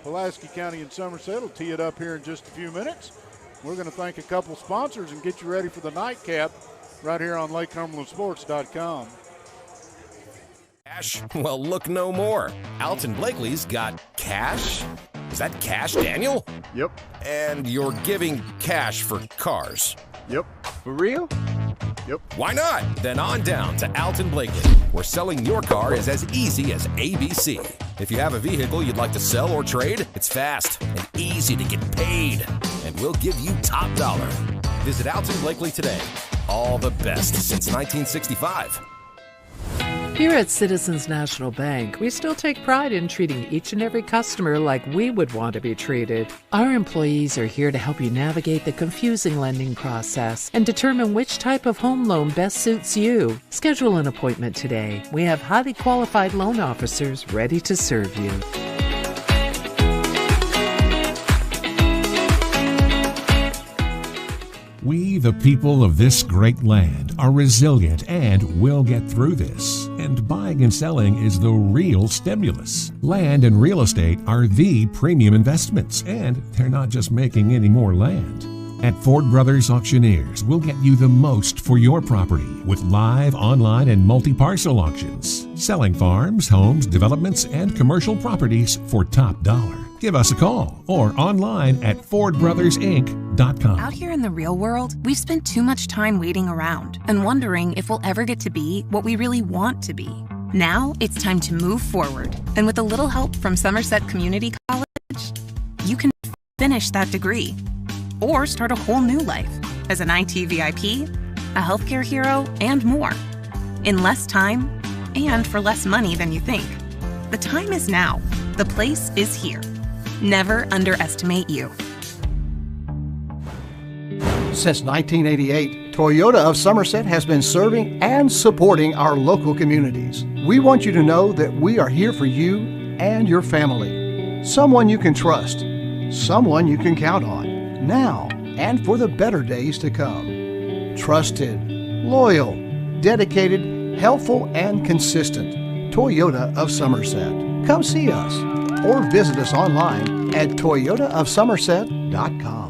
Pulaski County and Somerset will tee it up here in just a few minutes. We're going to thank a couple sponsors and get you ready for the nightcap right here on LakeCumberlandSports.com. Cash? Well, look no more. Alton Blakely's got cash? Is that cash, Daniel? Yep. And you're giving cash for cars? Yep. For real? Yep. Why not? Then on down to Alton Blakely, where selling your car is as easy as ABC. If you have a vehicle you'd like to sell or trade, it's fast and easy to get paid. And we'll give you top dollar. Visit Alton Blakely today. All the best since 1965. Here at Citizens National Bank, we still take pride in treating each and every customer like we would want to be treated. Our employees are here to help you navigate the confusing lending process and determine which type of home loan best suits you. Schedule an appointment today. We have highly qualified loan officers ready to serve you. We, the people of this great land, are resilient and will get through this. And buying and selling is the real stimulus. Land and real estate are the premium investments, and they're not just making any more land. At Ford Brothers Auctioneers, we'll get you the most for your property with live, online, and multi-parcel auctions. Selling farms, homes, developments, and commercial properties for top dollar. Give us a call or online at FordBrothersInc.com. Out here in the real world, we've spent too much time waiting around and wondering if we'll ever get to be what we really want to be. Now it's time to move forward. And with a little help from Somerset Community College, you can finish that degree or start a whole new life as an IT VIP, a healthcare hero, and more. In less time and for less money than you think. The time is now. The place is here. Never underestimate you. Since 1988, Toyota of Somerset has been serving and supporting our local communities. We want you to know that we are here for you and your family. Someone you can trust. Someone you can count on. Now and for the better days to come. Trusted, loyal, dedicated, helpful, and consistent. Toyota of Somerset. Come see us or visit us online at toyotaofsomerset.com.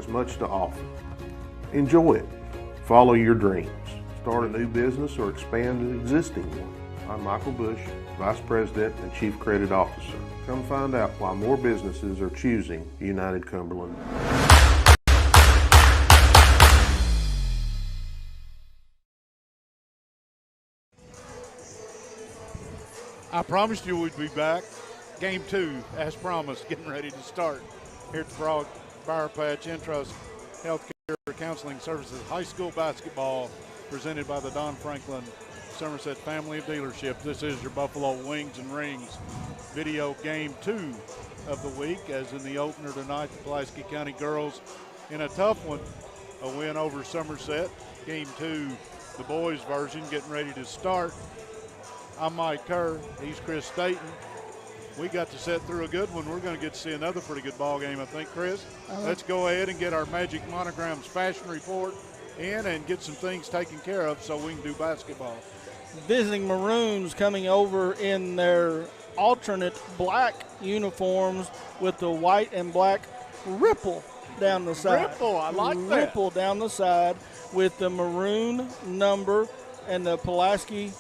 Much to offer. Enjoy it. Follow your dreams. Start a new business or expand an existing one. I'm Michael Bush, Vice President and Chief Credit Officer. Come find out why more businesses are choosing United Cumberland. I promised you we'd be back. Game 2, as promised, getting ready to start here at the Briar Patch Intrust Healthcare Counseling Services High School Basketball, presented by the Don Franklin Somerset Family of Dealership. This is your Buffalo Wings and Rings video game 2 of the week, as in the opener tonight, the Pulaski County girls in a tough one, a win over Somerset. Game 2, the boys version, getting ready to start. I'm Mike Kerr, he's Chris Staten. We got to sit through a good one. We're going to get to see another pretty good ball game, I think, Chris. Let's go ahead and get our Magic Monograms fashion report in and get some things taken care of so we can do basketball. Visiting Maroons coming over in their alternate black uniforms with the white and black ripple down the side. Ripple, I like that. Ripple down the side with the maroon number and the Pulaski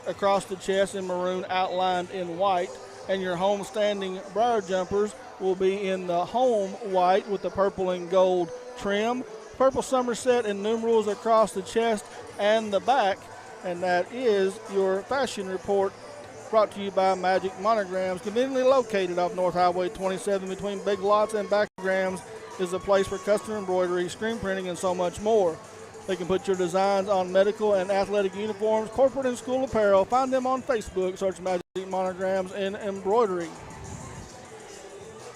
across the chest in maroon outlined in white. And your home standing Briar jumpers will be in the home white with the purple and gold trim. Purple Somerset and numerals across the chest and the back. And that is your fashion report, brought to you by Magic Monograms. Conveniently located off North Highway 27 between Big Lots and Backgrams is a place for custom embroidery, screen printing, and so much more. They can put your designs on medical and athletic uniforms, corporate and school apparel. Find them on Facebook. Search Magic Monograms and Embroidery.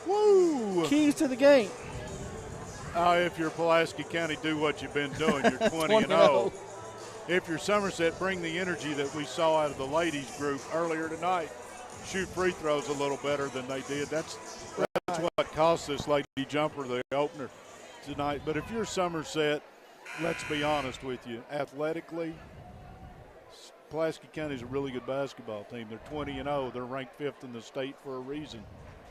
Woo! Keys to the game. If you're Pulaski County, do what you've been doing. You're 20-0. If you're Somerset, bring the energy that we saw out of the ladies group earlier tonight. Shoot free throws a little better than they did. That's what cost this lady jumper the opener tonight. But if you're Somerset, let's be honest with you. Athletically, Pulaski County is a really good basketball team. They're 20-0. They're ranked 5th in the state for a reason.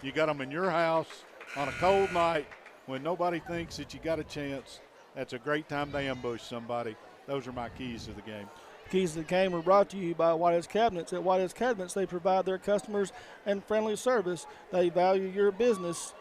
You got them in your house on a cold night when nobody thinks that you got a chance. That's a great time to ambush somebody. Those are my keys to the game. Keys to the game are brought to you by Whitehead's Cabinets. At Whitehead's Cabinets, they provide their customers and friendly service. They value your business,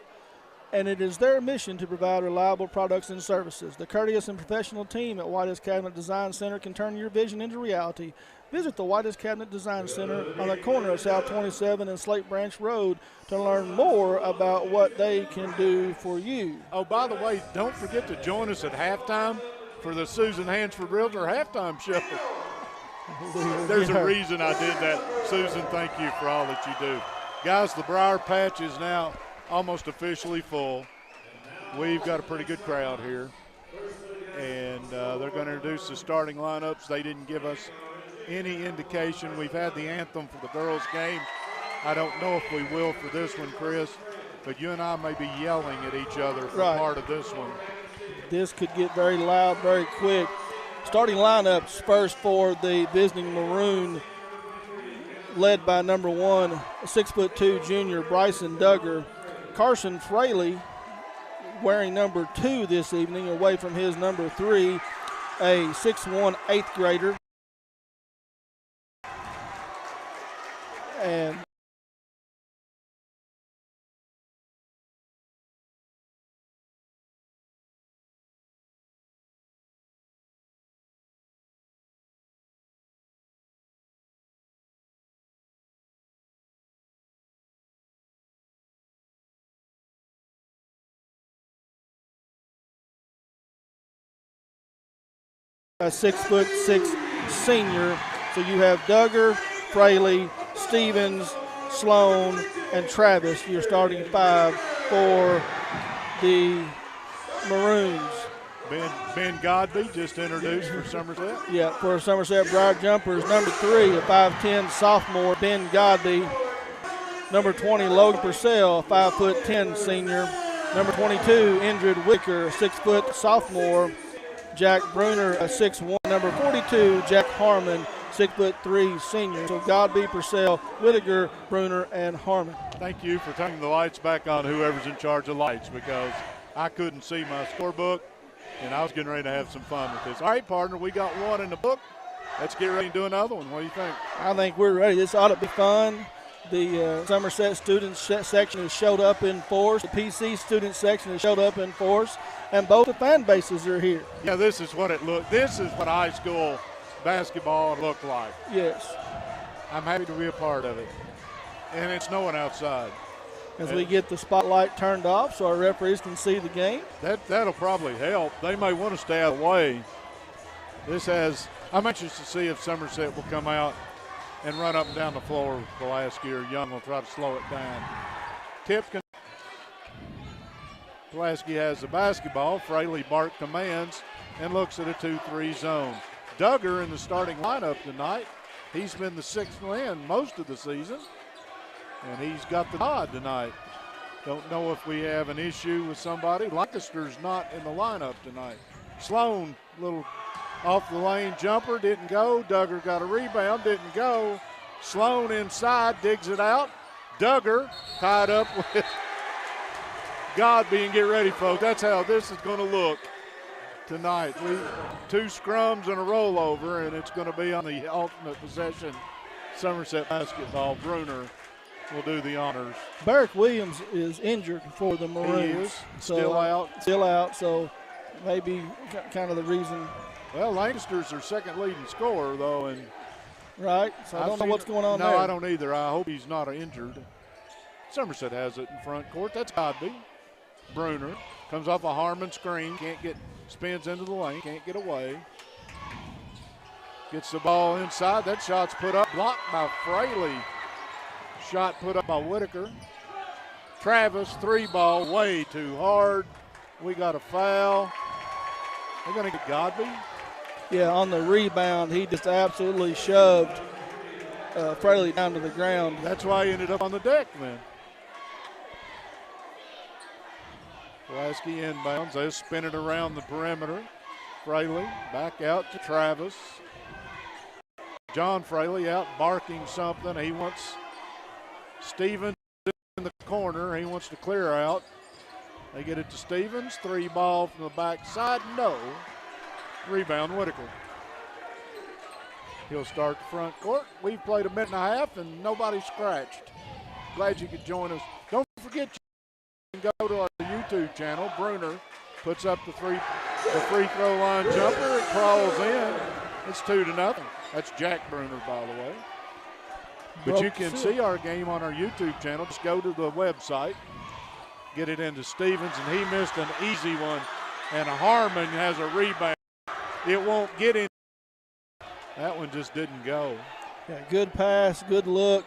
and it is their mission to provide reliable products and services. The courteous and professional team at Whitehead's Cabinet Design Center can turn your vision into reality. Visit the Whitehead's Cabinet Design Center on the corner of South 27 and Slate Branch Road to learn more about what they can do for you. Oh, by the way, don't forget to join us at halftime for the Susan Hansford Realtor halftime show. There's a reason I did that. Susan, thank you for all that you do. Guys, the Briar Patch is now almost officially full. We've got a pretty good crowd here. And they're going to introduce the starting lineups. They didn't give us any indication. We've had the anthem for the girls' game. I don't know if we will for this one, Chris, but you and I may be yelling at each other for part of this one. This could get very loud very quick. Starting lineups first for the visiting Maroon, led by number 1, 6'2" junior Bryson Duggar. Carson Fraley wearing number 2 this evening, away from his number 3, a 6'1" 8th grader. And a 6'6" senior. So you have Duggar, Fraley, Stevens, Sloan, and Travis, your starting 5 for the Maroons. Ben Godby just introduced for Somerset. Yeah, for Somerset Briar Jumpers, number 3, a 5'10" sophomore, Ben Godby. Number 20, Logan Purcell, 5'10" senior. Number 22, Indrid Wicker, 6' sophomore. Jack Bruner, a 6'1". Number 42, Jack Harmon, 6'3" senior. So Godby, Purcell, Whittaker, Bruner, and Harmon. Thank you for turning the lights back on, whoever's in charge of lights, because I couldn't see my scorebook, and I was getting ready to have some fun with this. All right, partner, we got one in the book. Let's get ready to do another one. What do you think? I think we're ready. This ought to be fun. The Somerset students section has showed up in force. The PC student section has showed up in force. And both the fan bases are here. Yeah, this is what it looked. This is what high school basketball looked like. Yes. I'm happy to be a part of it. And it's snowing outside. As we get the spotlight turned off so our referees can see the game. That'll probably help. They may want to stay out of the way. I'm anxious to see if Somerset will come out and run up and down the floor with Pulaski, or Young will try to slow it down. Pulaski has the basketball. Fraley Bart commands and looks at a 2-3 zone. Duggar in the starting lineup tonight. He's been the 6th man most of the season, and he's got the nod tonight. Don't know if we have an issue with somebody. Lancaster's not in the lineup tonight. Sloan, little off the lane jumper, didn't go. Duggar got a rebound, didn't go. Sloan inside, digs it out. Duggar tied up with Godby, and get ready, folks. That's how this is going to look tonight. 2 scrums and a rollover, and it's going to be on the alternate possession. Somerset basketball. Bruner will do the honors. Barrick Williams is injured for the Maroons. He is still out. Still out, so maybe kind of the reason. Well, Lancaster's their second leading scorer, though, and right. So I don't know what's going on there. No, I don't either. I hope he's not injured. Somerset has it in front court. That's Godby. Bruner comes off a Harmon screen. Can't get spins into the lane, can't get away. Gets the ball inside. That shot's put up, blocked by Fraley. Shot put up by Whitaker. Travis, 3-ball, way too hard. We got a foul. They're going to get Godby. Yeah, on the rebound, he just absolutely shoved Fraley down to the ground. That's why he ended up on the deck then. Pulaski inbounds. They spin it around the perimeter. Fraley back out to Travis. John Fraley out barking something. He wants Stevens in the corner. He wants to clear out. They get it to Stevens. 3-ball from the backside. No. Rebound, Whitaker. He'll start the front court. We've played a minute and a half and nobody scratched. Glad you could join us. Don't forget you can go to our YouTube channel. Bruner puts up the free throw line jumper. It crawls in. It's 2-0. That's Jack Bruner, by the way. But you can see our game on our YouTube channel. Just go to the website, get it into Stevens, and he missed an easy one. And Harmon has a rebound. It won't get in. That one just didn't go. Yeah, good pass, good look.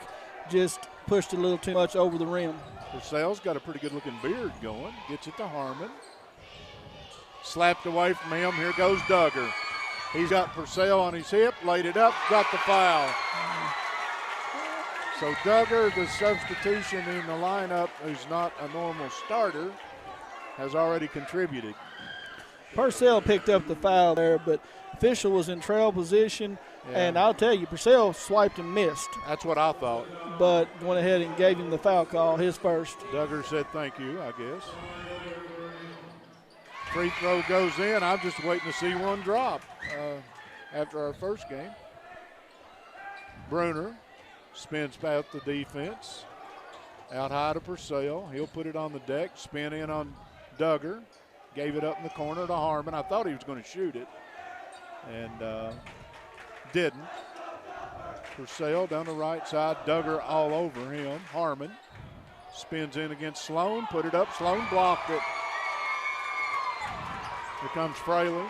Just pushed a little too much over the rim. Purcell's got a pretty good-looking beard going. Gets it to Harmon. Slapped away from him. Here goes Duggar. He's got Purcell on his hip, laid it up, got the foul. So Duggar, the substitution in the lineup, who's not a normal starter, has already contributed. Purcell picked up the foul there, but official was in trail position, and I'll tell you, Purcell swiped and missed. That's what I thought. But went ahead and gave him the foul call, his first. Duggar said thank you, I guess. Free throw goes in. I'm just waiting to see one drop after our first game. Bruner spins past the defense. Out high to Purcell. He'll put it on the deck, spin in on Duggar. Gave it up in the corner to Harmon. I thought he was going to shoot it, and didn't. Purcell down the right side. Duggar all over him. Harmon spins in against Sloan. Put it up. Sloan blocked it. Here comes Fraley.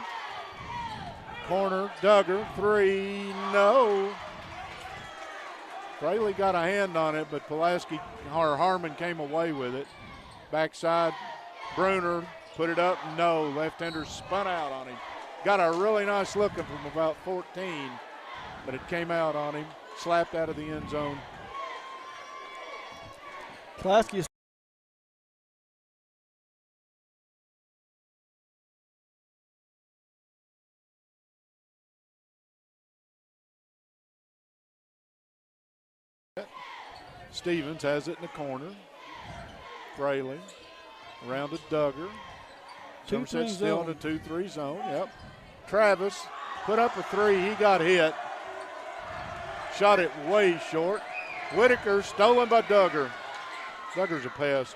Corner, Duggar, 3, no. Fraley got a hand on it, but Harmon came away with it. Backside, Bruner put it up, no. Left-hander spun out on him. Got a really nice looking from about 14, but it came out on him. Slapped out of the end zone. Pulaski Stevens has it in the corner. Fraley around to Duggar. Somerset still in the 2-3 zone. Yep. Travis put up a 3. He got hit. Shot it way short. Whitaker stolen by Duggar. Duggar's a pest.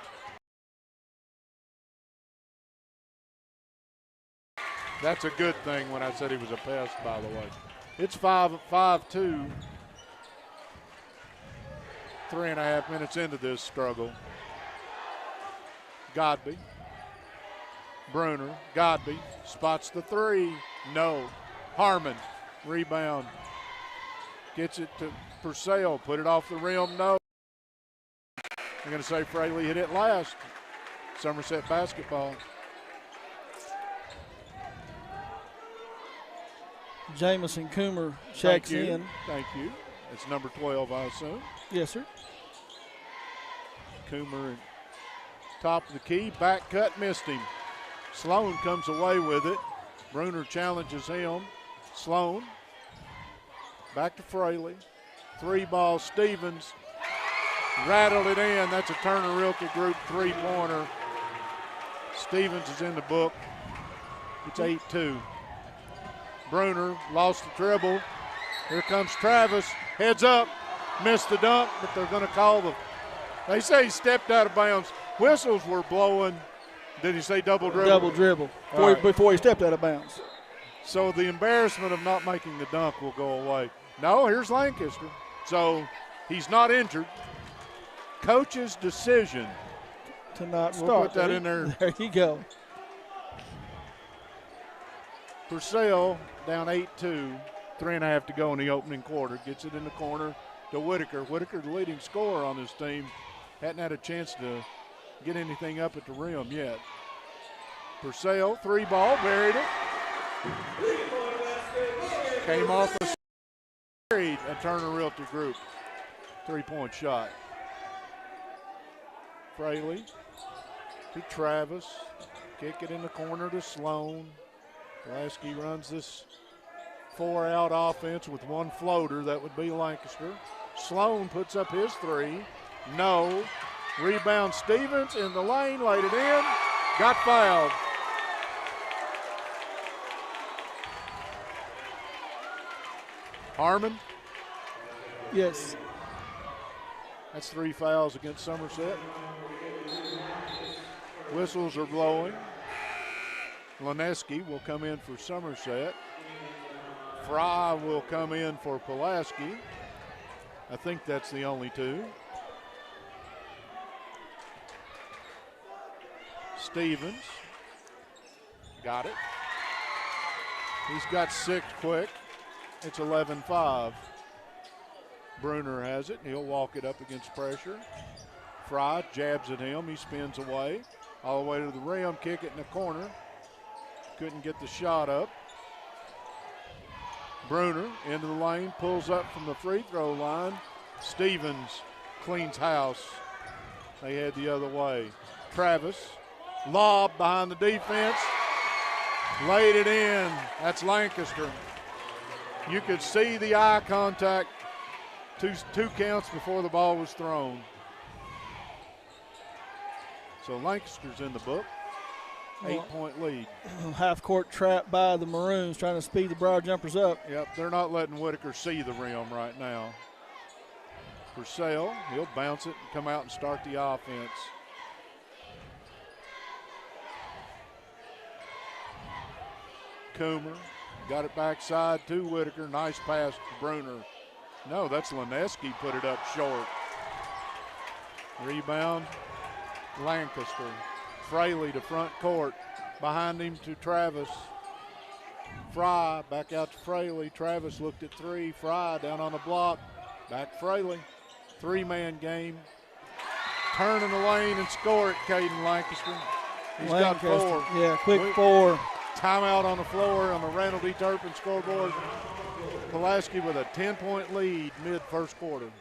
That's a good thing when I said he was a pest, by the way. It's 5-2. 3.5 minutes into this struggle. Godby. Bruner. Godby spots the 3. No. Harmon. Rebound. Gets it to Purcell. Put it off the rim. No. I'm going to say Fraley hit it last. Somerset basketball. Jamison Coomer checks in. Thank you. It's number 12, I assume. Yes, sir. Coomer top of the key. Back cut, missed him. Sloan comes away with it. Bruner challenges him. Sloan. Back to Fraley. 3-ball Stevens. Rattled it in. That's a Turner Realty Group 3-pointer. Stevens is in the book. It's 8-2. Bruner lost the dribble. Here comes Travis. Heads up. Missed the dunk, but they're going to call they say he stepped out of bounds. Whistles were blowing. Did he say double dribble? Double dribble before he stepped out of bounds. So the embarrassment of not making the dunk will go away. No, here's Lancaster. So he's not injured. Coach's decision to not start. We'll put that in there. There you go. Purcell down 8-2, 3.5 to go in the opening quarter. Gets it in the corner to Whitaker. Whitaker, the leading scorer on this team, hadn't had a chance to get anything up at the rim yet. Purcell, 3-ball, buried it. Came off a buried a Turner Realty Group 3-point shot. Fraley to Travis. Kick it in the corner to Sloan. Pulaski runs this 4-out offense with one floater. That would be Lancaster. Sloan puts up his 3. No. Rebound Stevens in the lane, laid it in, got fouled. Harmon? Yes. That's 3 fouls against Somerset. Whistles are blowing. Lineski will come in for Somerset. Fry will come in for Pulaski. I think that's the only 2. Stevens. Got it. He's got 6 quick. It's 11-5. Bruner has it. He'll walk it up against pressure. Fry jabs at him. He spins away. All the way to the rim. Kick it in the corner. Couldn't get the shot up. Bruner into the lane. Pulls up from the free throw line. Stevens cleans house. They head the other way. Travis. Lob behind the defense. Laid it in. That's Lancaster. You could see the eye contact 2 counts before the ball was thrown. So Lancaster's in the book. 8-point lead. Half-court trap by the Maroons trying to speed the Briar Jumpers up. Yep, they're not letting Whitaker see the rim right now. Purcell, he'll bounce it and come out and start the offense. Coomer got it backside to Whitaker. Nice pass to Bruner. No, that's Lineski put it up short. Rebound, Lancaster. Fraley to front court. Behind him to Travis. Fry back out to Fraley. Travis looked at 3. Fry down on the block. Back Fraley. 3-man game. Turn in the lane and score it, Caden Lancaster. He's got 4. Yeah, quick 4. Timeout on the floor on the Randall D. Turpin scoreboard. Pulaski with a 10-point lead mid-first quarter.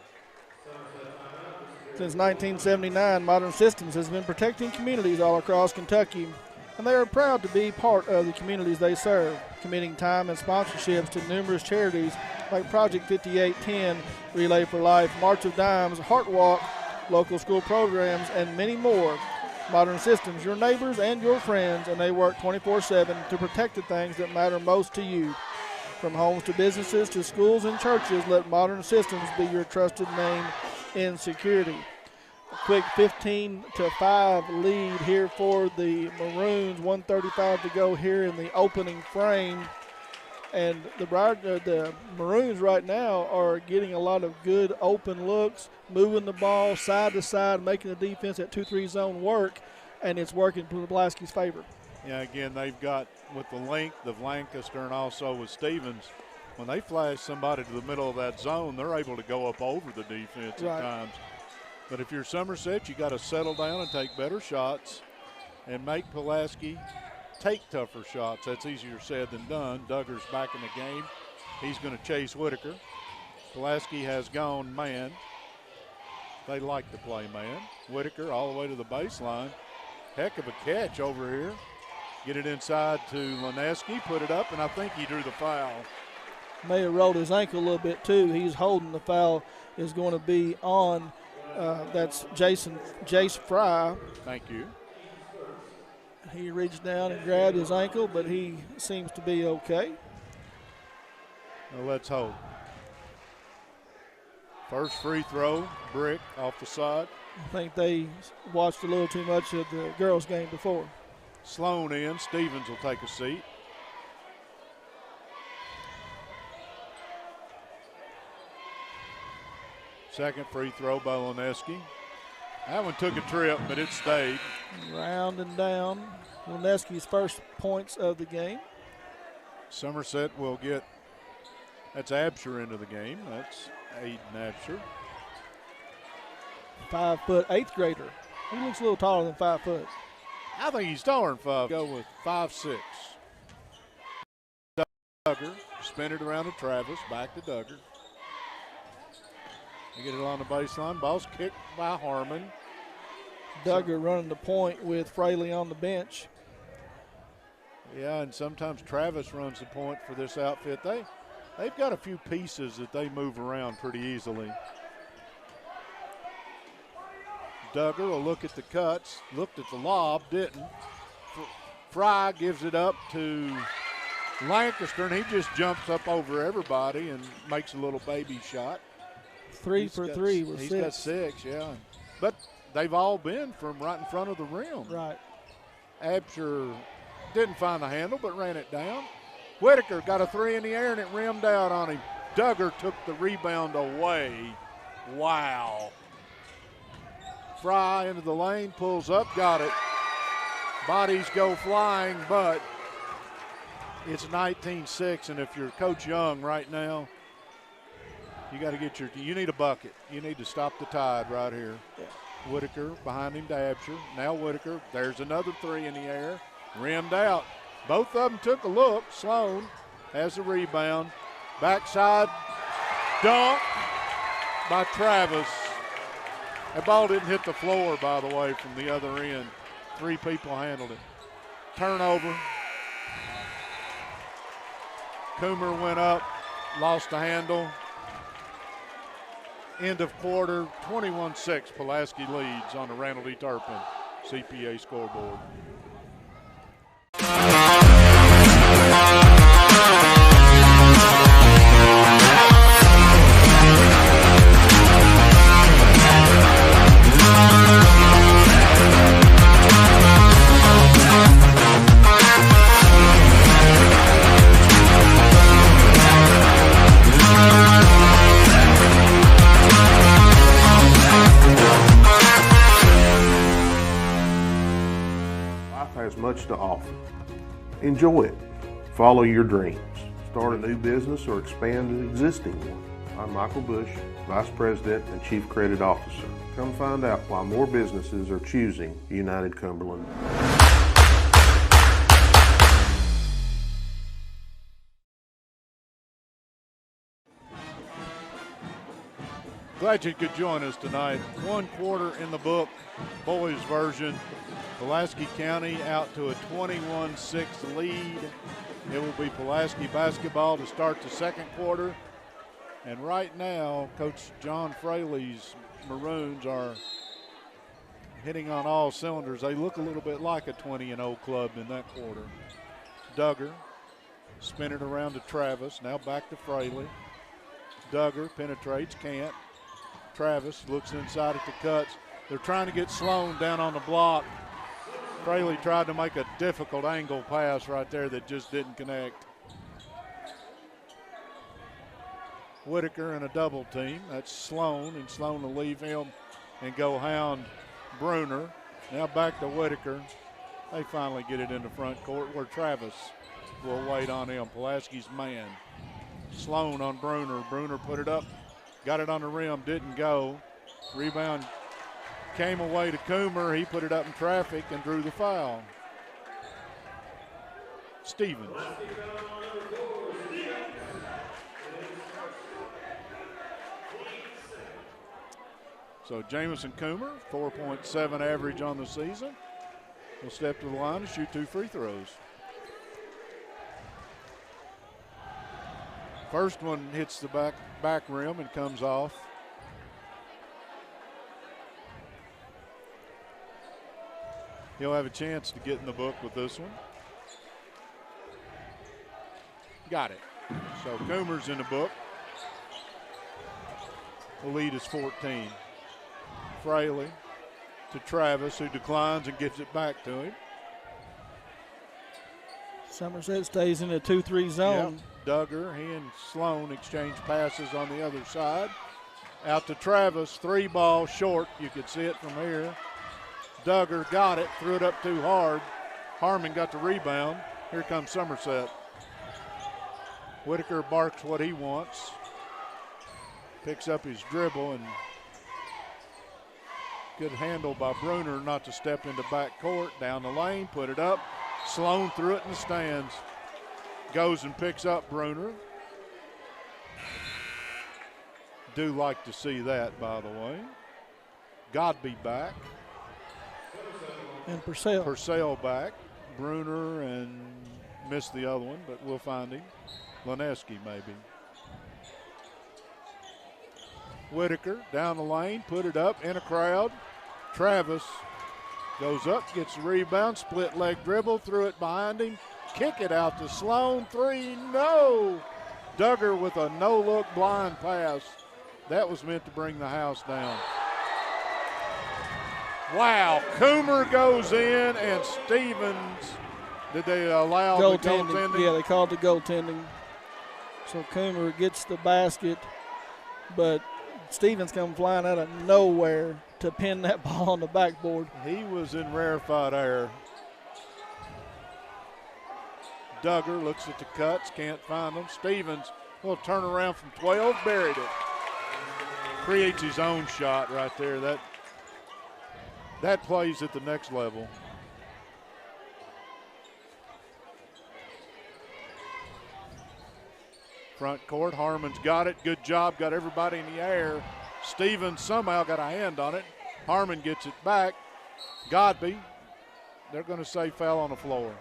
Since 1979, Modern Systems has been protecting communities all across Kentucky, and they are proud to be part of the communities they serve, committing time and sponsorships to numerous charities like Project 5810, Relay for Life, March of Dimes, Heart Walk, local school programs, and many more. Modern Systems, your neighbors and your friends, and they work 24/7 to protect the things that matter most to you. From homes to businesses to schools and churches, let Modern Systems be your trusted name in security. A quick 15-5 lead here for the Maroons. 1:35 to go here in the opening frame. And the Maroons right now are getting a lot of good open looks, moving the ball side to side, making the defense at 2-3 zone work, and it's working to Pulaski's favor. Yeah, again, they've got with the length of Lancaster and also with Stevens, when they flash somebody to the middle of that zone, they're able to go up over the defense at times. But if you're Somerset, you got to settle down and take better shots and make Pulaski take tougher shots. That's easier said than done. Duggar's back in the game. He's going to chase Whitaker. Pulaski has gone man. They like to play man. Whitaker all the way to the baseline. Heck of a catch over here. Get it inside to Lineski, put it up, and I think he drew the foul. May have rolled his ankle a little bit too. He's holding. The foul is going to be on. That's Jace Fry. Thank you. He reached down and grabbed his ankle, but he seems to be okay. Well, let's hope. First free throw, brick off the side. I think they watched a little too much of the girls' game before. Sloan in. Stevens will take a seat. Second free throw by Lineski. That one took a trip, but it stayed. Round and down. Lineski's first points of the game. Somerset will get, that's Absher into the game. That's Aiden Absher. 5 foot, 8th grader. He looks a little taller than 5 foot. I think he's taller than 5. Go with 5'6". Duggar, spin it around to Travis, back to Duggar. You get it on the baseline. Ball's kicked by Harmon. Duggar running the point with Fraley on the bench. Yeah, and sometimes Travis runs the point for this outfit. They've got a few pieces that they move around pretty easily. Duggar will look at the cuts, looked at the lob, didn't. Fry gives it up to Lancaster, and he just jumps up over everybody and makes a little baby shot. 3 for 3 with 6. He's got 6, yeah. But they've all been from right in front of the rim. Right. Absher didn't find the handle, but ran it down. Whitaker got a 3 in the air, and it rimmed out on him. Duggar took the rebound away. Wow. Fry into the lane, pulls up, got it. Bodies go flying, but it's 19-6, and if you're Coach Young right now, you got to get you need a bucket. You need to stop the tide right here. Yeah. Whitaker behind him to Absher. Now Whitaker, there's another 3 in the air, rimmed out. Both of them took a look. Sloan has the rebound. Backside dunk by Travis. That ball didn't hit the floor, by the way, from the other end. 3 people handled it. Turnover. Coomer went up, lost the handle. End of quarter, 21-6. Pulaski leads on the Randall D. Turpin CPA scoreboard. Has much to offer. Enjoy it. Follow your dreams. Start a new business or expand an existing one. I'm Michael Bush, Vice President and Chief Credit Officer. Come find out why more businesses are choosing United Cumberland. Glad you could join us tonight. 1 quarter in the book, boys version. Pulaski County out to a 21-6 lead. It will be Pulaski basketball to start the 2nd quarter. And right now, Coach John Fraley's Maroons are hitting on all cylinders. They look a little bit like a 20-0 club in that quarter. Duggar, spin it around to Travis, now back to Fraley. Duggar penetrates, can't. Travis looks inside at the cuts. They're trying to get Sloan down on the block. Fraley tried to make a difficult angle pass right there that just didn't connect. Whitaker in a double team. That's Sloan, and Sloan will leave him and go hound Bruner. Now back to Whitaker. They finally get it in the front court where Travis will wait on him. Pulaski's man. Sloan on Bruner. Bruner put it up, got it on the rim, didn't go. Rebound came away to Coomer. He put it up in traffic and drew the foul. Stevens. So Jamison Coomer, 4.7 average on the season, will step to the line and shoot 2 free throws. First one hits the back rim and comes off. He'll have a chance to get in the book with this one. Got it. So Coomer's in the book. The lead is 14. Fraley to Travis, who declines and gives it back to him. Somerset stays in a 2-3 zone. Yep. Duggar, he and Sloan exchange passes on the other side. Out to Travis, 3 ball short. You could see it from here. Duggar got it, threw it up too hard. Harmon got the rebound. Here comes Somerset. Whitaker barks what he wants. Picks up his dribble, and good handle by Bruner not to step into back court. Down the lane, put it up. Sloan threw it in the stands. Goes and picks up Bruner. Do like to see that, by the way. Godby back. And Purcell. Purcell back. Bruner and missed the other one, but we'll find him. Lineski maybe. Whitaker down the lane, put it up in a crowd. Travis goes up, gets the rebound, split leg dribble, threw it behind him. Kick it out to Sloan. 3, no. Duggar with a no-look blind pass. That was meant to bring the house down. Wow, Coomer goes in, and Stevens, did they allow the goaltending? Yeah, they called the goaltending. So Coomer gets the basket, but Stevens come flying out of nowhere to pin that ball on the backboard. He was in rarefied air. Duggar looks at the cuts, can't find them. Stevens will turn around from 12, buried it. Creates his own shot right there. That plays at the next level. Front court, Harmon's got it. Good job, got everybody in the air. Stevens somehow got a hand on it. Harmon gets it back. Godby, they're going to say foul on the floor.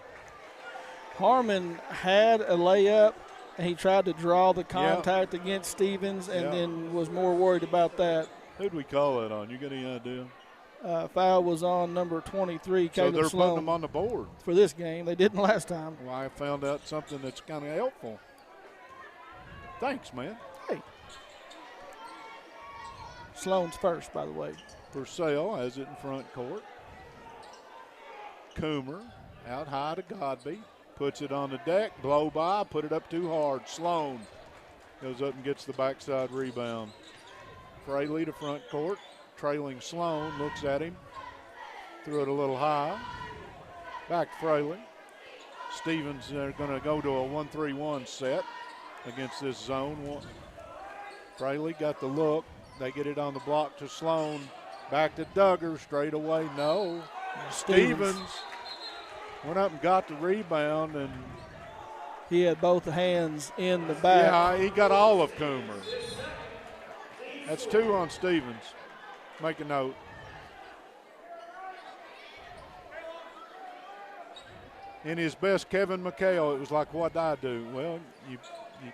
Harmon had a layup, and he tried to draw the contact against Stevens and then was more worried about that. Who'd we call that on? You got any idea? Foul was on number 23, Caleb So they're Sloan, putting them on the board. for this game. They didn't last time. Well, I found out something that's kind of helpful. Thanks, man. Hey. Sloan's first, by the way. Purcell has it in front court. Coomer out high to Godby. Puts it on the deck. Blow by. Put it up too hard. Sloan goes up and gets the backside rebound. Fraley to front court. Trailing Sloan. Looks at him. Threw it a little high. Back to Fraley. Stevens are going to go to a 1-3-1 set against this zone. Fraley got the look. They get it on the block to Sloan. Back to Duggar. Straight away. No. Stevens went up and got the rebound, and he had both hands in the back. Yeah, he got all of Coomer. That's 2 on Stevens. Make a note. In his best Kevin McHale, it was like, what'd I do? Well, you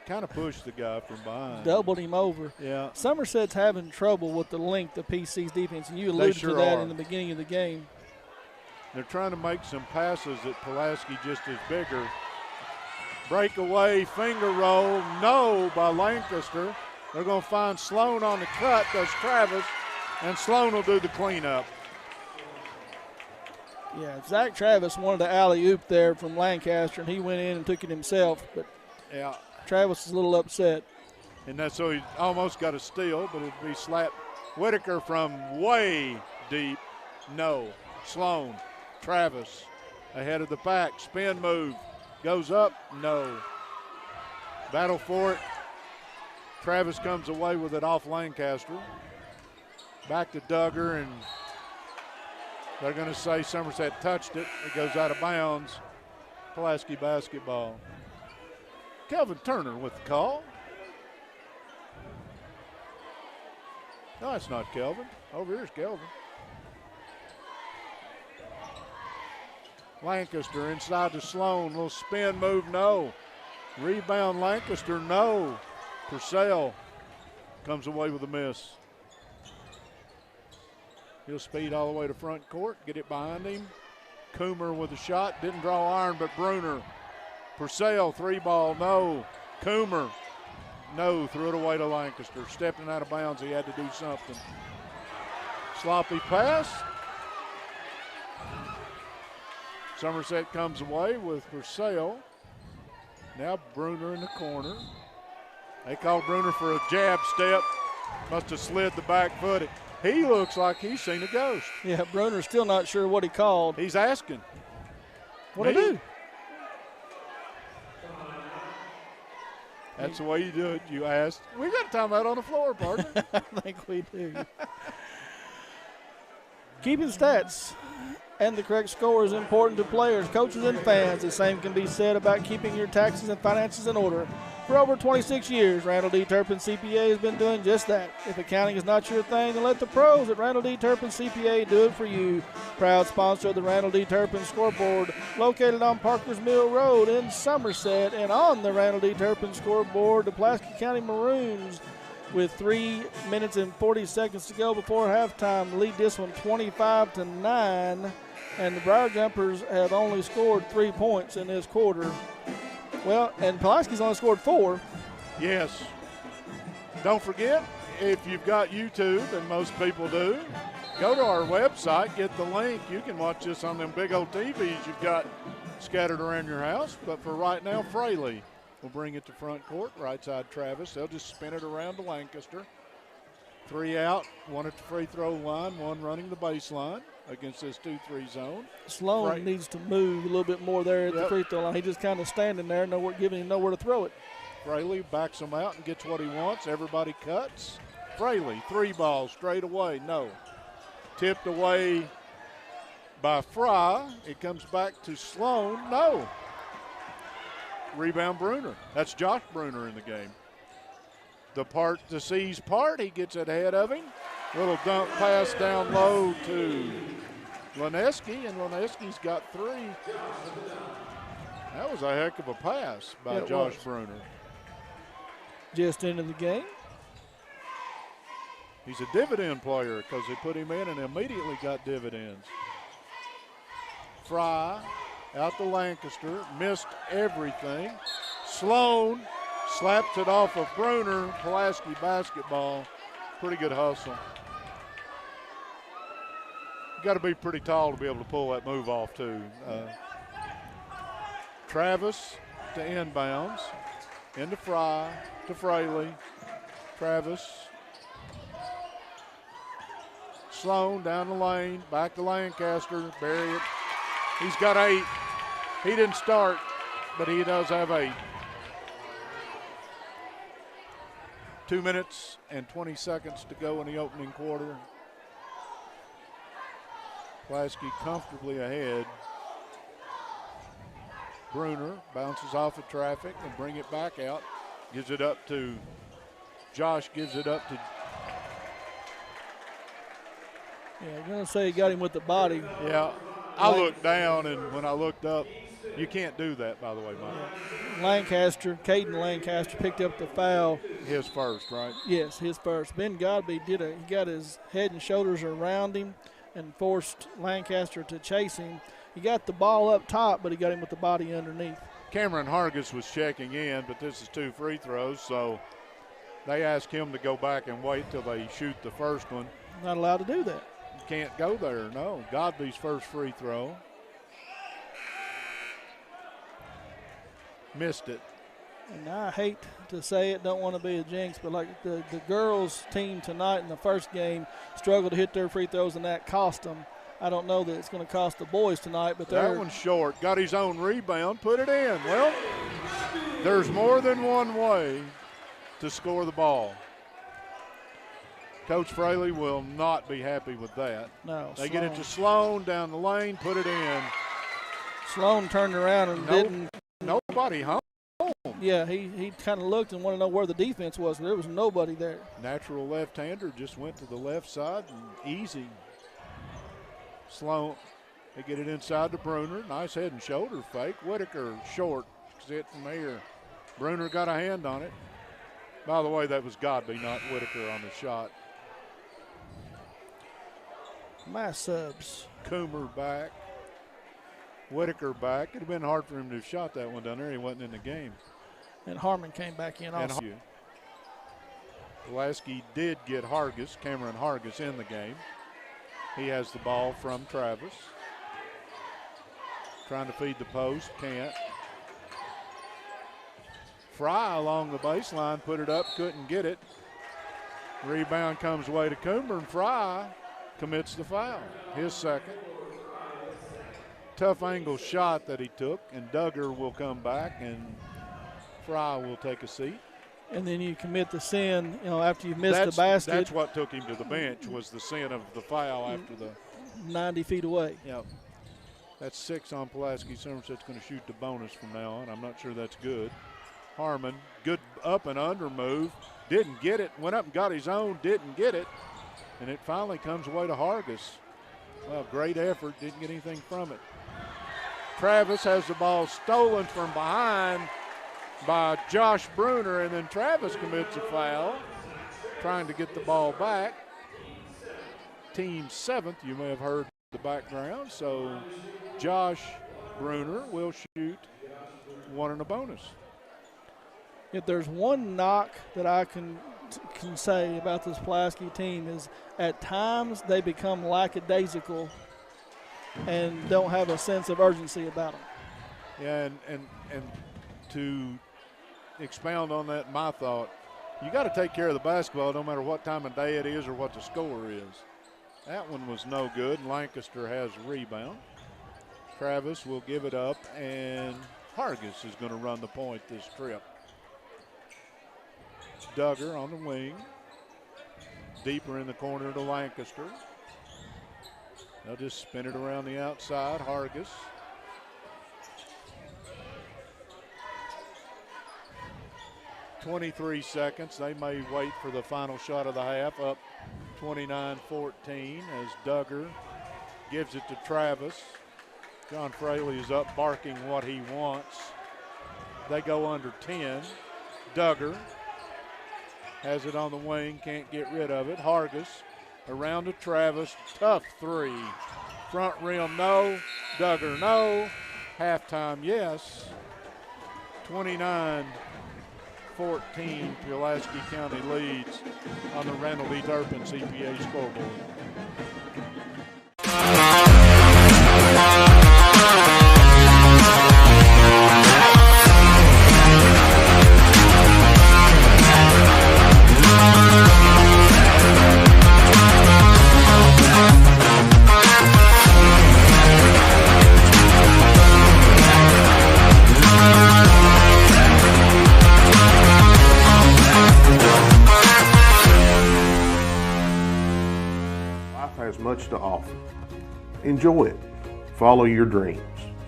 kind of pushed the guy from behind. Doubled him over. Yeah. Somerset's having trouble with the length of PC's defense, and you alluded to that in the beginning of the game. They're trying to make some passes at Pulaski just as bigger. Breakaway, finger roll, no by Lancaster. They're going to find Sloan on the cut, does Travis, and Sloan will do the cleanup. Yeah, Zach Travis wanted the alley-oop there from Lancaster, and he went in and took it himself, but yeah, Travis is a little upset. And that's so he almost got a steal, but it'd be slapped. Whitaker from way deep, no. Sloan. Travis ahead of the pack, spin move, goes up, no. Battle for it. Travis comes away with it off Lancaster. Back to Duggar, and they're going to say Somerset touched it. It goes out of bounds. Pulaski basketball. Kelvin Turner with the call. No, it's not Kelvin. Over here's Kelvin. Lancaster inside to Sloan. Little spin move, no. Rebound Lancaster, no. Purcell comes away with a miss. He'll speed all the way to front court, get it behind him. Coomer with a shot, didn't draw iron, but Bruner. Purcell, 3-ball, no. Coomer, no, threw it away to Lancaster. Stepping out of bounds, he had to do something. Sloppy pass. Somerset comes away with Purcell. Now Bruner in the corner. They called Bruner for a jab step. Must have slid the back foot. He looks like he's seen a ghost. Yeah, Bruner's still not sure what he called. He's asking. What'd I do? That's the way you do it. You asked. We got a timeout on the floor, partner. I think we do. Keeping stats and the correct score is important to players, coaches, and fans. The same can be said about keeping your taxes and finances in order. For over 26 years, Randall D. Turpin CPA has been doing just that. If accounting is not your thing, then let the pros at Randall D. Turpin CPA do it for you. Proud sponsor of the Randall D. Turpin Scoreboard, located on Parkers Mill Road in Somerset, and on the Randall D. Turpin Scoreboard, the Pulaski County Maroons, with 3 minutes and 40 seconds to go before halftime, lead this one 25-9, and the Briar Jumpers have only scored 3 points in this quarter. Well, and Pulaski's only scored 4. Yes. Don't forget, if you've got YouTube, and most people do, go to our website, get the link. You can watch this on them big old TVs you've got scattered around your house. But for right now, Fraley will bring it to front court, right side Travis. They'll just spin it around to Lancaster. 3 out, 1 at the free throw line, 1 running the baseline against this 2-3 zone. Sloan needs to move a little bit more there at the free throw line. He just kind of standing there, giving him nowhere to throw it. Fraley backs him out and gets what he wants. Everybody cuts. Fraley, 3 balls straight away, no. Tipped away by Fry. It comes back to Sloan, no. Rebound Bruner. That's Josh Bruner in the game. The C's part, he gets ahead of him. Little dump pass down low to Lineski, and Lineski's got 3. That was a heck of a pass by Josh Bruner. Just into the game. He's a dividend player because they put him in and immediately got dividends. Fry out to Lancaster, missed everything. Sloan slaps it off of Bruner. Pulaski basketball. Pretty good hustle. You got to be pretty tall to be able to pull that move off too. Travis to inbounds, into Fry, to Fraley. Travis. Sloan down the lane, back to Lancaster, bury it. He's got 8. He didn't start, but he does have 8. 2 minutes and 20 seconds to go in the opening quarter. Pulaski comfortably ahead. Bruner bounces off of traffic and bring it back out. Gives it up to Josh, gives it up to. Yeah, I'm going to say he got him with the body. Yeah, I looked down, and when I looked up, you can't do that, by the way, Mike. Lancaster, Caden Lancaster picked up the foul. His first, right? Yes, his first. Ben Godby he got his head and shoulders around him and forced Lancaster to chase him. He got the ball up top, but he got him with the body underneath. Cameron Hargis was checking in, but this is 2 free throws, so they asked him to go back and wait till they shoot the first one. Not allowed to do that. You can't go there, no. Godby's first free throw. Missed it. And I hate to say it, don't want to be a jinx, but like the girls' team tonight in the first game struggled to hit their free throws, and that cost them. I don't know that it's going to cost the boys tonight, but that one's short. Got his own rebound, put it in. Well, there's more than one way to score the ball. Coach Fraley will not be happy with that. No. They get it to Sloan down the lane, put it in. Sloan turned around and didn't. Nobody home. Yeah, he kind of looked and wanted to know where the defense was. There was nobody there. Natural left-hander just went to the left side and easy. Sloan, they get it inside to Bruner. Nice head and shoulder fake. Whitaker short, sit from here. Bruner got a hand on it. By the way, that was Godby, not Whitaker on the shot. My subs. Coomer back. Whitaker back. It'd have been hard for him to have shot that one down there. He wasn't in the game. And Harmon came back in also. Pulaski did get Cameron Hargis in the game. He has the ball from Travis. Trying to feed the post, can't. Fry along the baseline, put it up, couldn't get it. Rebound comes away to Coomer, and Fry commits the foul, his second. Tough angle shot that he took, and Duggar will come back, and Fry will take a seat. and then you commit the sin, after you've missed the basket. That's what took him to the bench, was the sin of the foul after the 90 feet away. Yep. That's 6 on Pulaski. Somerset's going to shoot the bonus from now on. I'm not sure that's good. Harmon, good up and under move. Didn't get it. Went up and got his own. Didn't get it. And it finally comes away to Hargis. Well, great effort. Didn't get anything from it. Travis has the ball stolen from behind by Josh Bruner, and then Travis commits a foul, trying to get the ball back. Team 7th, you may have heard the background. So Josh Bruner will shoot 1 and a bonus. If there's one knock that I can say about this Pulaski team is at times they become lackadaisical and don't have a sense of urgency about them. Yeah, and to expound on that, my thought, you got to take care of the basketball no matter what time of day it is or what the score is. That one was no good, and Lancaster has a rebound. Travis will give it up, and Hargis is going to run the point this trip. Duggar on the wing. Deeper in the corner to Lancaster. They'll just spin it around the outside. Hargis. .23 seconds. They may wait for the final shot of the half. Up 29-14 as Duggar gives it to Travis. John Fraley is up barking what he wants. They go under 10. Duggar has it on the wing, can't get rid of it. Hargis around to Travis, tough 3. Front rim, no. Duggar, no. Halftime, yes. 29-14, Pulaski County leads on the Randall B. Turpin CPA scoreboard. Has much to offer. Enjoy it. Follow your dreams.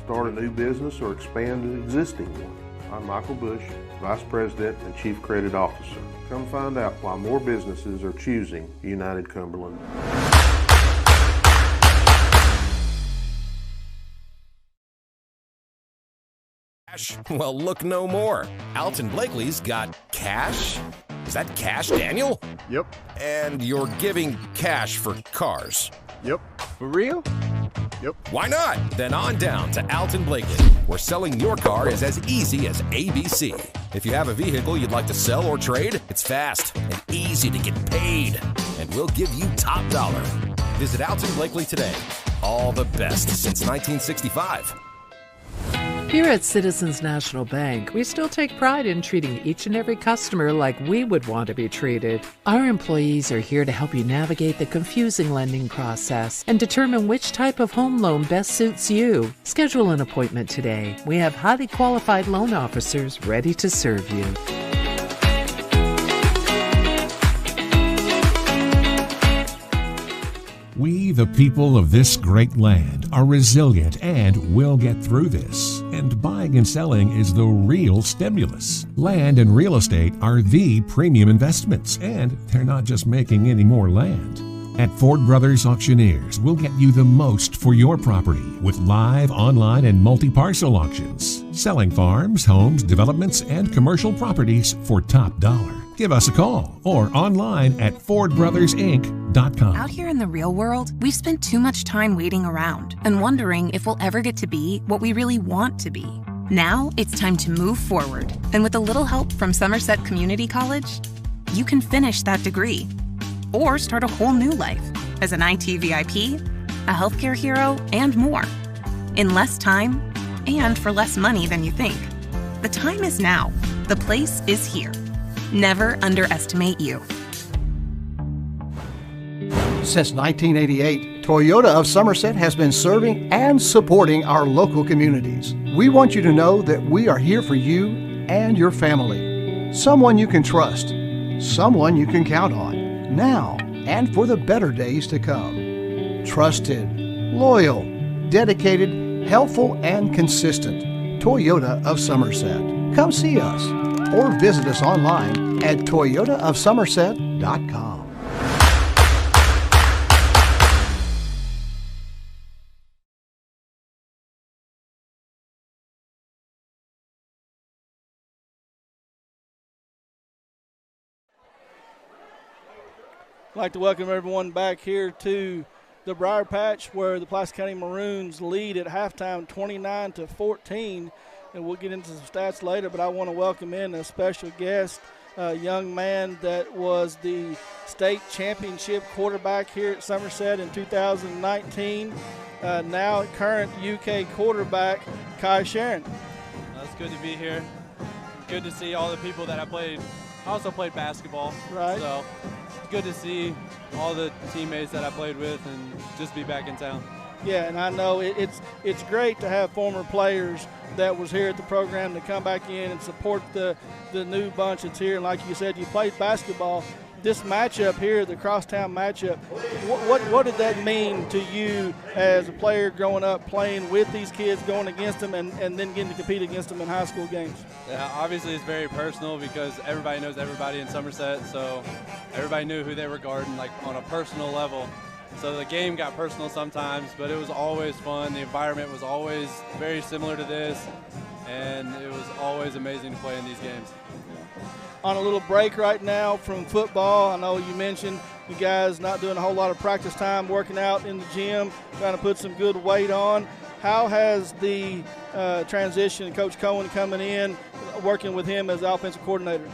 Start a new business or expand an existing one. I'm Michael Bush, Vice President and Chief Credit Officer. Come find out why more businesses are choosing United Cumberland. Well, look no more. Alton Blakely's got cash. Is that cash, Daniel? Yep. And you're giving cash for cars. Yep. For real? Yep. Why not? Then on down to Alton Blakely, where selling your car is as easy as ABC. If you have a vehicle you'd like to sell or trade, it's fast and easy to get paid. And we'll give you top dollar. Visit Alton Blakely today. All the best since 1965. Here at Citizens National Bank, we still take pride in treating each and every customer like we would want to be treated. Our employees are here to help you navigate the confusing lending process and determine which type of home loan best suits you. Schedule an appointment today. We have highly qualified loan officers ready to serve you. We, the people of this great land, are resilient and will get through this. And buying and selling is the real stimulus. Land and real estate are the premium investments, and they're not just making any more land. At Ford Brothers Auctioneers, we'll get you the most for your property with live, online, and multi-parcel auctions. Selling farms, homes, developments, and commercial properties for top dollar. Give us a call or online at FordBrothersInc.com. Out here in the real world, we've spent too much time waiting around and wondering if we'll ever get to be what we really want to be. Now it's time to move forward. And with a little help from Somerset Community College, you can finish that degree or start a whole new life as an IT VIP, a healthcare hero, and more. In less time and for less money than you think. The time is now. The place is here. Never underestimate you. Since 1988, Toyota of Somerset has been serving and supporting our local communities. We want you to know that we are here for you and your family. Someone you can trust. Someone you can count on, now and for the better days to come. Trusted, loyal, dedicated, helpful, and consistent. Toyota of Somerset. Come see us or visit us online at toyotaofsomerset.com. I'd like to welcome everyone back here to the Briar Patch, where the Pulaski County Maroons lead at halftime 29-14. And we'll get into some stats later, but I want to welcome in a special guest, a young man that was the state championship quarterback here at Somerset in 2019, now current UK quarterback, Kai Sharon. It's good to be here. Good to see all the people that I played. I also played basketball. Right. So it's good to see all the teammates that I played with and just be back in town. Yeah, and I know it's great to have former players that was here at the program to come back in and support the new bunch that's here. And like you said, you played basketball. This matchup here, the crosstown matchup, what did that mean to you as a player growing up playing with these kids, going against them, and then getting to compete against them in high school games? Yeah, obviously it's very personal because everybody knows everybody in Somerset, so everybody knew who they were guarding, like on a personal level. So the game got personal sometimes, but it was always fun. The environment was always very similar to this, and it was always amazing to play in these games. On a little break right now from football. I know you mentioned you guys not doing a whole lot of practice time, working out in the gym, trying to put some good weight on. How has the transition, Coach Cohen coming in, working with him as the offensive coordinator?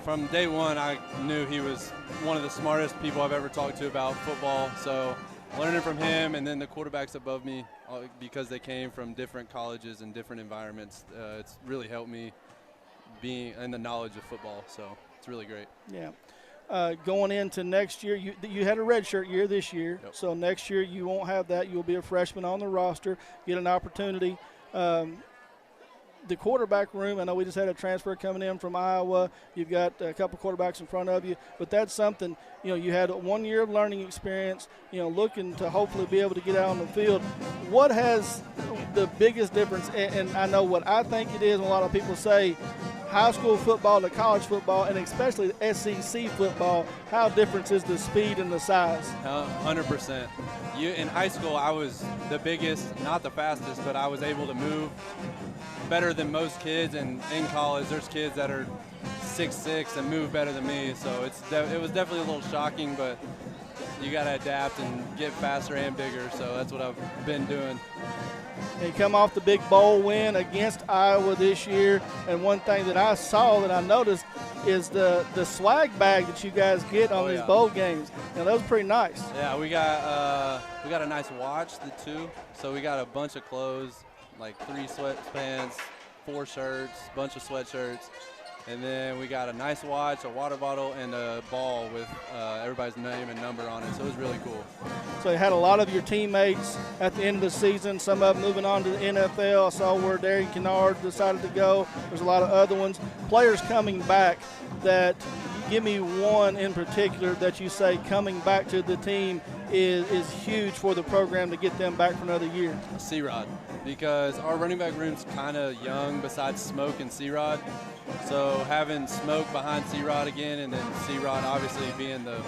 From day one, I knew he was one of the smartest people I've ever talked to about football. So learning from him and then the quarterbacks above me, because they came from different colleges and different environments, it's really helped me being in the knowledge of football. So it's really great. Yeah. Going into next year, you had a redshirt year this year. Yep. So next year you won't have that. You'll be a freshman on the roster, get an opportunity. The quarterback room, I know we just had a transfer coming in from Iowa. You've got a couple quarterbacks in front of you, but that's something, you had 1 year of learning experience, looking to hopefully be able to get out on the field. What has the biggest difference, and I know what I think it is, and a lot of people say, high school football to college football, and especially the SEC football, how different is the speed and the size? 100%. In high school, I was the biggest, not the fastest, but I was able to move better than most kids, and in college there's kids that are 6'6" and move better than me, so it was definitely a little shocking, but you got to adapt and get faster and bigger, so that's what I've been doing. And you come off the big bowl win against Iowa this year, and one thing that I saw that I noticed is the swag bag that you guys get on these bowl games. Now, that was pretty nice. Yeah, we got a nice watch, the two, so we got a bunch of clothes, like 3 sweatpants, 4 shirts, bunch of sweatshirts, and then we got a nice watch, a water bottle, and a ball with everybody's name and number on it, so it was really cool. So you had a lot of your teammates at the end of the season, some of them moving on to the NFL. I saw where Darian Kennard decided to go. There's a lot of other ones. Players coming back that, give me one in particular that you say coming back to the team is huge for the program to get them back for another year. C-Rod, because our running back room's kind of young besides Smoke and C-Rod. So having Smoke behind C-Rod again, and then C-Rod obviously being the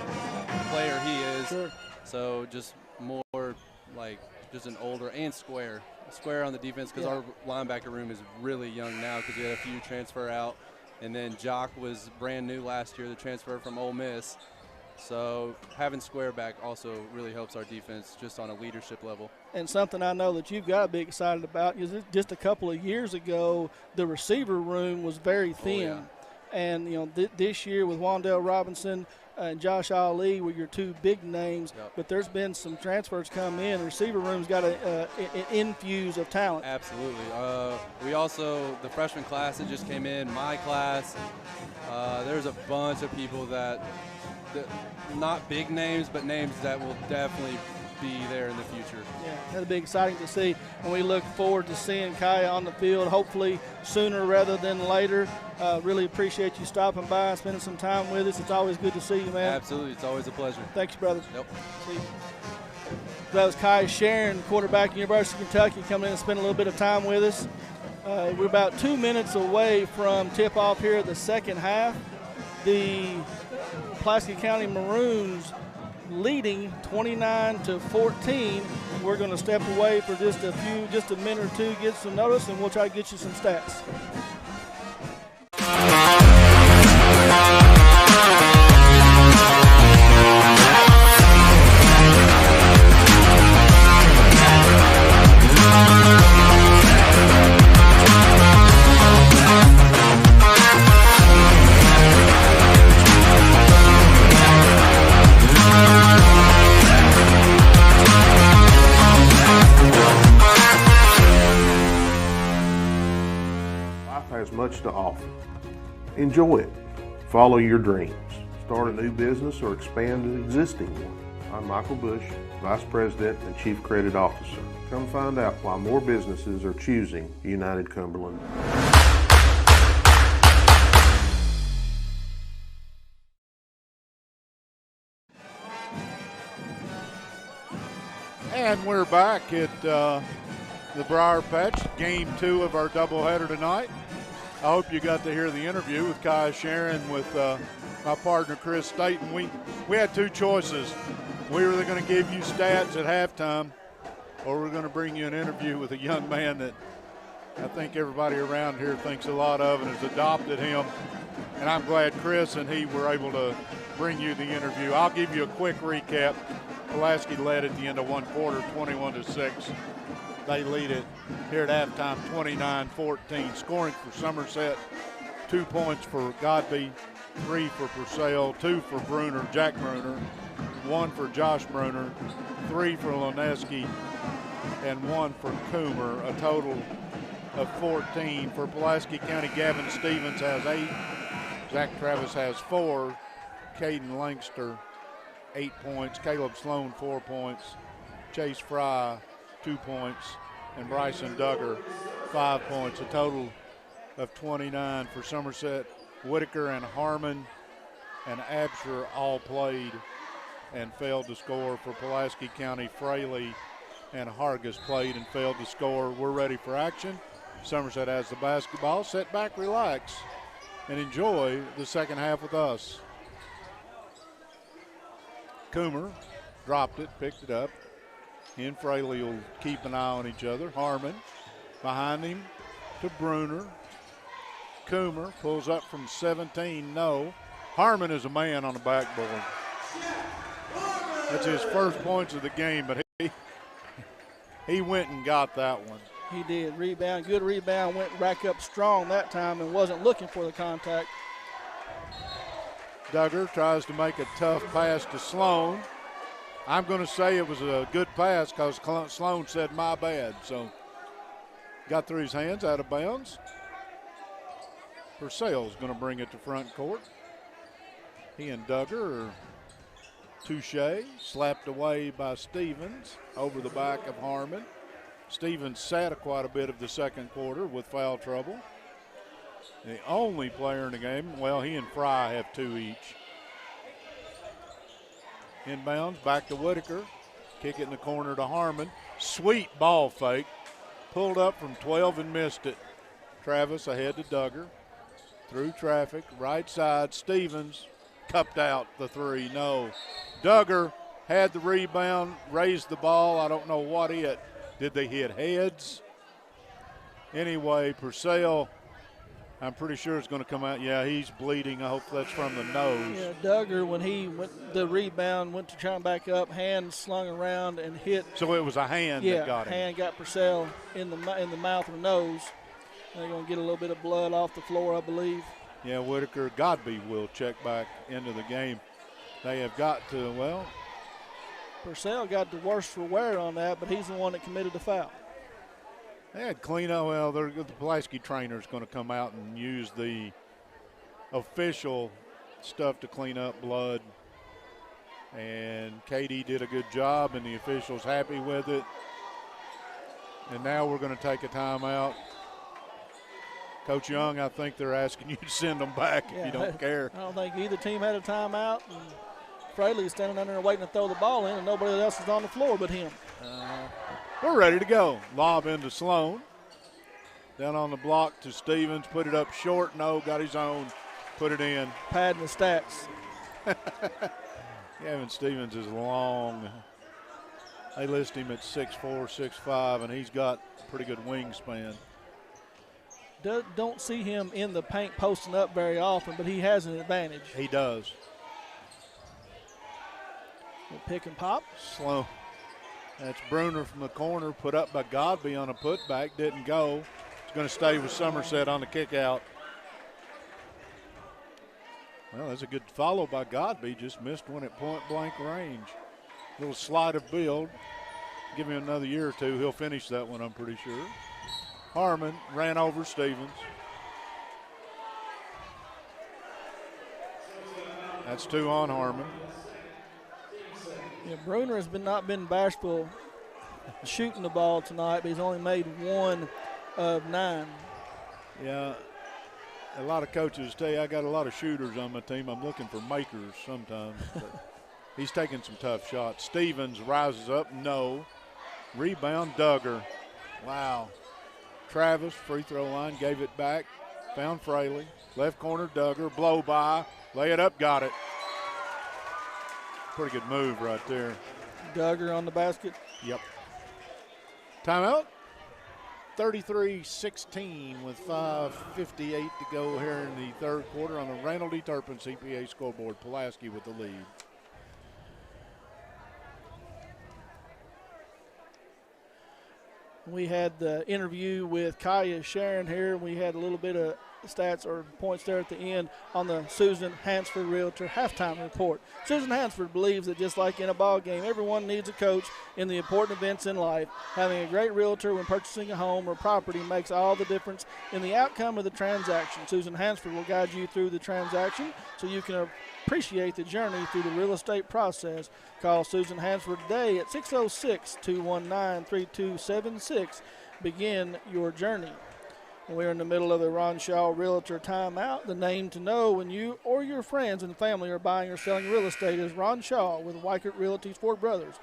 player he is. Sure. So just more like just an older and square on the defense, because our linebacker room is really young now because we had a few transfer out. And then Jock was brand new last year, the transfer from Ole Miss. So having square back also really helps our defense just on a leadership level. And something I know that you've got to be excited about is just a couple of years ago, the receiver room was very thin. Oh, yeah. And, this year with Wandale Robinson and Josh Ali were your two big names, but there's been some transfers come in. The receiver room's got an infuse of talent. Absolutely. We also, the freshman class that just came in, my class, there's a bunch of people that not big names, but names that will definitely be there in the future. Yeah, that'll be exciting to see, and we look forward to seeing Kai on the field, hopefully sooner rather than later. Really appreciate you stopping by and spending some time with us. It's always good to see you, man. Absolutely. It's always a pleasure. Thanks, brother. Yep. See you. That was Kai Sharon, quarterback at University of Kentucky, coming in and spending a little bit of time with us. We're about 2 minutes away from tip-off here at the second half. The Pulaski County Maroons leading 29-14. We're going to step away for just a minute or two, get some notice, and we'll try to get you some stats. Has much to offer. Enjoy it. Follow your dreams. Start a new business or expand an existing one. I'm Michael Bush, Vice President and Chief Credit Officer. Come find out why more businesses are choosing United Cumberland. And we're back at the Briar Patch, game 2 of our doubleheader tonight. I hope you got to hear the interview with Kai Sharon with my partner Chris Staten. We had 2 choices. We were going to give you stats at halftime, or we're going to bring you an interview with a young man that I think everybody around here thinks a lot of and has adopted him. And I'm glad Chris and he were able to bring you the interview. I'll give you a quick recap. Pulaski led at the end of one quarter, 21-6. They lead it here at halftime, 29-14. Scoring for Somerset, 2 points for Godby, 3 for Purcell, 2 for Bruner, Jack Bruner, 1 for Josh Bruner, 3 for Loneski, and 1 for Coomer. A total of 14 for Pulaski County. Gavin Stevens has 8. Zach Travis has 4. Caden Langster, 8 points. Caleb Sloan, 4 points. Chase Fry, 2 points, and Bryson Duggar, 5 points. A total of 29 for Somerset. Whitaker and Harmon and Absher all played and failed to score. For Pulaski County, Fraley and Hargis played and failed to score. We're ready for action. Somerset has the basketball. Sit back, relax, and enjoy the second half with us. Coomer dropped it, picked it up. He and Fraley will keep an eye on each other. Harmon behind him to Bruner. Coomer pulls up from 17, no. Harmon is a man on the backboard. That's his first points of the game, but he went and got that one. He did. Rebound, good rebound, went back up strong that time and wasn't looking for the contact. Duggar tries to make a tough pass to Sloan. I'm going to say it was a good pass because Sloan said, my bad. So got through his hands, out of bounds. Purcell's going to bring it to front court. He and Duggar are touche, slapped away by Stevens over the back of Harmon. Stevens sat quite a bit of the second quarter with foul trouble. The only player in the game, well, he and Fry have 2 each. Inbounds, back to Whitaker. Kick it in the corner to Harmon. Sweet ball fake. Pulled up from 12 and missed it. Travis ahead to Duggar. Through traffic, right side. Stevens cupped out the 3. No. Duggar had the rebound, raised the ball. I don't know what hit. Did they hit heads? Anyway, Purcell, I'm pretty sure it's going to come out. Yeah, he's bleeding. I hope that's from the nose. Yeah, Duggar, when he went the rebound, went to try and back up, hand slung around and hit. So it was a hand that got him. Yeah, hand got Purcell in the mouth or nose. They're going to get a little bit of blood off the floor, I believe. Yeah, Whitaker, Godby will check back into the game. They have got to, well. Purcell got the worst for wear on that, but he's the one that committed the foul. They had clean up. Well, the Pulaski trainer is going to come out and use the official stuff to clean up blood. And Katie did a good job, and the officials happy with it. And now we're going to take a timeout. Coach Young, I think they're asking you to send them back if you don't care. I don't think either team had a timeout. And Fraley's standing under there waiting to throw the ball in, and nobody else is on the floor but him. We're ready to go. Lob into Sloan. Down on the block to Stevens. Put it up short. No, got his own. Put it in. Padding the stats. Gavin Stevens is long. They list him at 6'4", 6'5", and he's got pretty good wingspan. Don't see him in the paint posting up very often, but he has an advantage. He does. Pick and pop. Slow. That's Bruner from the corner, put up by Godby on a putback. Didn't go. It's going to stay with Somerset on the kick out. Well, that's a good follow by Godby. Just missed one at point-blank range. Little sleight of build. Give him another year or two. He'll finish that one, I'm pretty sure. Harmon ran over Stevens. That's 2 on Harmon. Yeah, Bruner has not been bashful shooting the ball tonight, but he's only made 1 of 9. Yeah, a lot of coaches tell you I got a lot of shooters on my team. I'm looking for makers sometimes. But he's taking some tough shots. Stevens rises up, no. Rebound, Duggar. Wow. Travis, free throw line, gave it back. Found Fraley. Left corner, Duggar. Blow by. Lay it up, got it. Pretty good move right there. Duggar on the basket. Yep. Timeout. 33-16 with 5:58 to go here in the third quarter on the Randall D. Turpin CPA scoreboard. Pulaski with the lead. We had the interview with Kaya Sharon here. We had a little bit of stats or points there at the end on the Susan Hansford Realtor halftime report. Susan Hansford believes that just like in a ball game, everyone needs a coach in the important events in life. Having a great realtor when purchasing a home or property makes all the difference in the outcome of the transaction. Susan Hansford will guide you through the transaction so you can appreciate the journey through the real estate process. Call Susan Hansford today at 606-219-3276. Begin your journey. We're in the middle of the Ron Shaw Realtor timeout. The name to know when you or your friends and family are buying or selling real estate is Ron Shaw with Weichert Realty's Fort Brothers.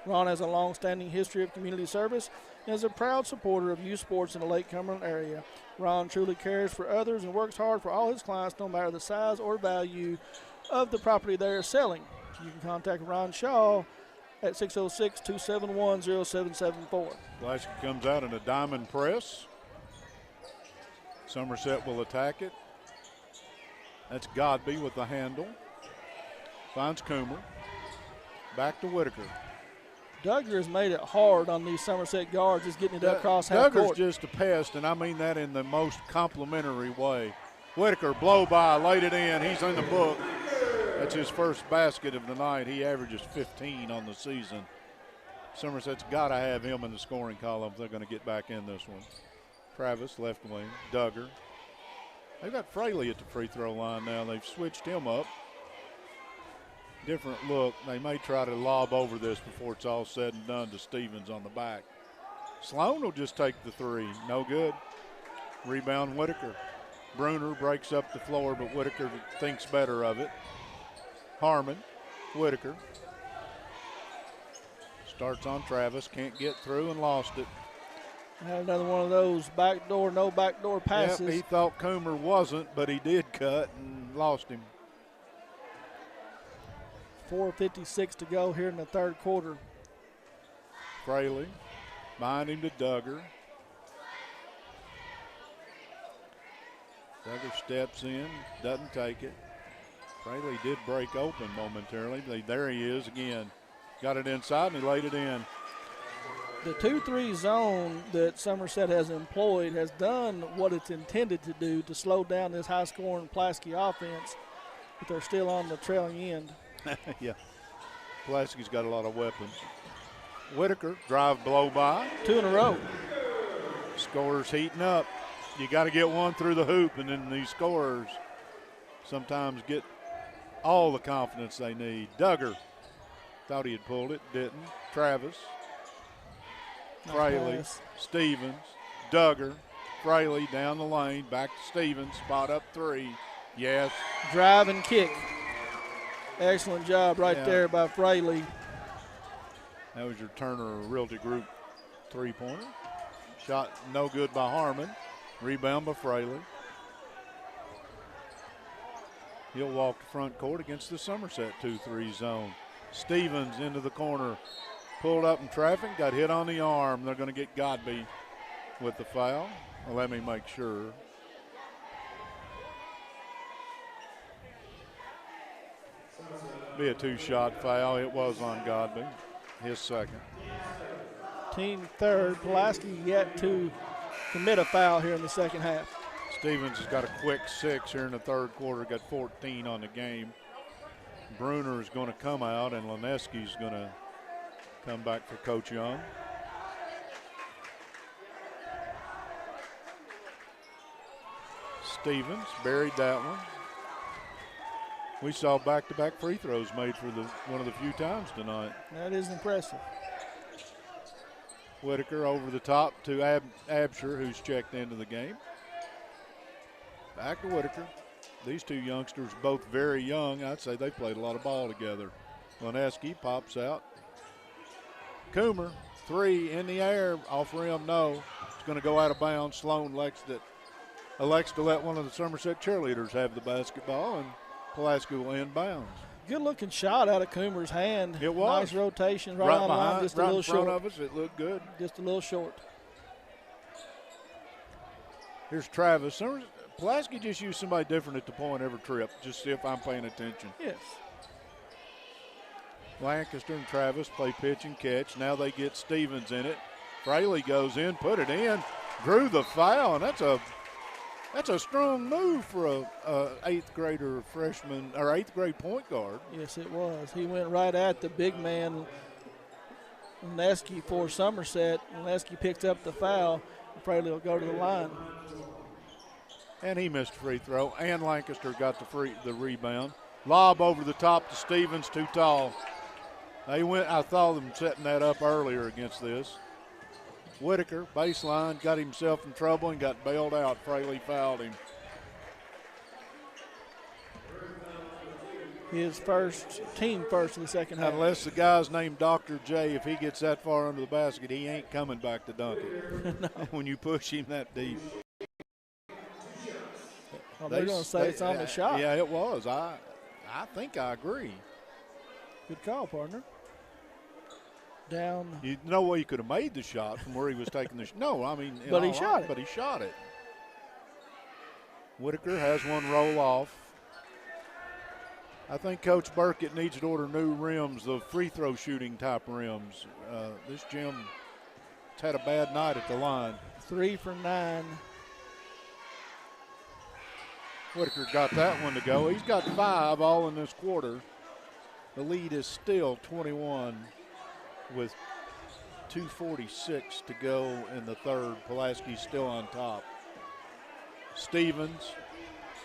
Ron has a long-standing history of community service and is a proud supporter of youth sports in the Lake Cumberland area. Ron truly cares for others and works hard for all his clients no matter the size or value of the property they are selling. You can contact Ron Shaw at 606-271-0774. Pulaski comes out in a diamond press. Somerset will attack it. That's Godby with the handle. Finds Coomer. Back to Whitaker. Duggar has made it hard on these Somerset guards, just getting it across half Duggar's court. just a pest, and I mean that in the most complimentary way. Whitaker, blow by, laid it in. He's in the book. That's his first basket of the night. He averages 15 on the season. Somerset's got to have him in the scoring column if they're going to get back in this one. Travis, left wing. Duggar. They've got Fraley at the free throw line now. They've switched him up. Different look. They may try to lob over this before it's all said and done to Stevens on the back. Sloan will just take the three. No good. Rebound, Whitaker. Bruner breaks up the floor, but Whitaker thinks better of it. Harmon, Whitaker. Starts on Travis. Can't get through and lost it. Had another one of those backdoor, no backdoor passes. Yep, he thought Coomer wasn't, but he did cut and lost him. 4:56 to go here in the third quarter. Fraley behind him to Duggar. Duggar steps in, doesn't take it. Fraley did break open momentarily. There he is again. Got it inside and he laid it in. The 2-3 zone that Somerset has employed has done what it's intended to do to slow down this high-scoring Pulaski offense, but they're still on the trailing end. Yeah. Pulaski's got a lot of weapons. Whitaker, drive blow by. 2 in a row. Scorers heating up. You got to get one through the hoop, and then these scorers sometimes get all the confidence they need. Duggar Thought he had pulled it, didn't. Travis, Nice Fraley, pass. Stevens, Duggar, Fraley down the lane, back to Stevens, spot up 3. Yes. Drive and kick. Excellent job right Yeah. there by Fraley. That was your Turner Realty Group 3-pointer. Shot no good by Harmon. Rebound by Fraley. He'll walk to front court against the Somerset 2-3 zone. Stevens into the corner. Pulled up in traffic, got hit on the arm. They're going to get Godby with the foul. Well, let me make sure. Be a 2-shot foul. It was on Godby, his second. Team third. Pulaski yet to commit a foul here in the second half. Stevens has got a quick 6 here in the third quarter, got 14 on the game. Bruner is going to come out, and Lineski's going to come back for Coach Young. Stevens buried that one. We saw back-to-back free throws made for one of the few times tonight. That is impressive. Whitaker over the top to Absher, who's checked into the game. Back to Whitaker. These two youngsters, both very young. I'd say they played a lot of ball together. Lineski pops out. Coomer, 3 in the air, off rim, no. It's going to go out of bounds. Sloan elects to let one of the Somerset cheerleaders have the basketball, and Pulaski will inbounds. Good looking shot out of Coomer's hand. It was. Nice rotation, right on line, just a little in front short. of us, it looked good. Just a little short. Here's Travis. Pulaski just used somebody different at the point every trip, just see if I'm paying attention. Yes. Lancaster and Travis play pitch and catch. Now they get Stevens in it. Fraley goes in, put it in, drew the foul, and that's a strong move for a eighth grader freshman or eighth grade point guard. Yes, it was. He went right at the big man, Lineski, for Somerset. Lineski picks up the foul. Fraley will go to the line. And he missed a free throw, and Lancaster got the rebound. Lob over the top to Stevens, too tall. I saw them setting that up earlier against this. Whitaker, baseline, got himself in trouble and got bailed out. Fraley fouled him. His team first in the second half. Unless the guy's named Dr. J, if he gets that far under the basket, he ain't coming back to dunk it. No. When you push him that deep. Well, they're going to say it's on the shot. Yeah, it was. I think I agree. Good call, partner. Down. No way he could have made the shot from where he was taking the shot. No, I mean. But he shot it. But he shot it. Whitaker has one roll off. I think Coach Burkett needs to order new rims, the free throw shooting type rims. This gym's had a bad night at the line. 3 for 9. Whitaker got that one to go. He's got 5 all in this quarter. The lead is still 21 with 2:46 to go in the third. Pulaski's still on top. Stevens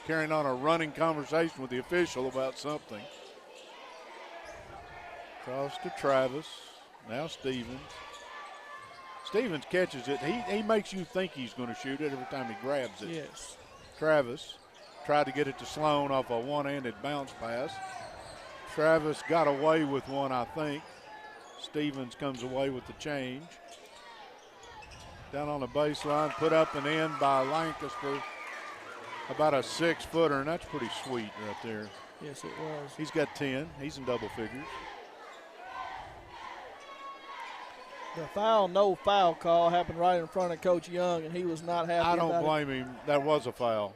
carrying on a running conversation with the official about something. Cross to Travis. Now Stevens. Stevens catches it. He makes you think he's going to shoot it every time he grabs it. Yes. Travis tried to get it to Sloan off a one-handed bounce pass. Travis got away with one, I think. Stevens comes away with the change. Down on the baseline, put up and in by Lancaster. About a 6-footer, and that's pretty sweet right there. Yes, it was. He's got 10. He's in double figures. The no foul call happened right in front of Coach Young, and he was not happy I about don't blame him. That was a foul.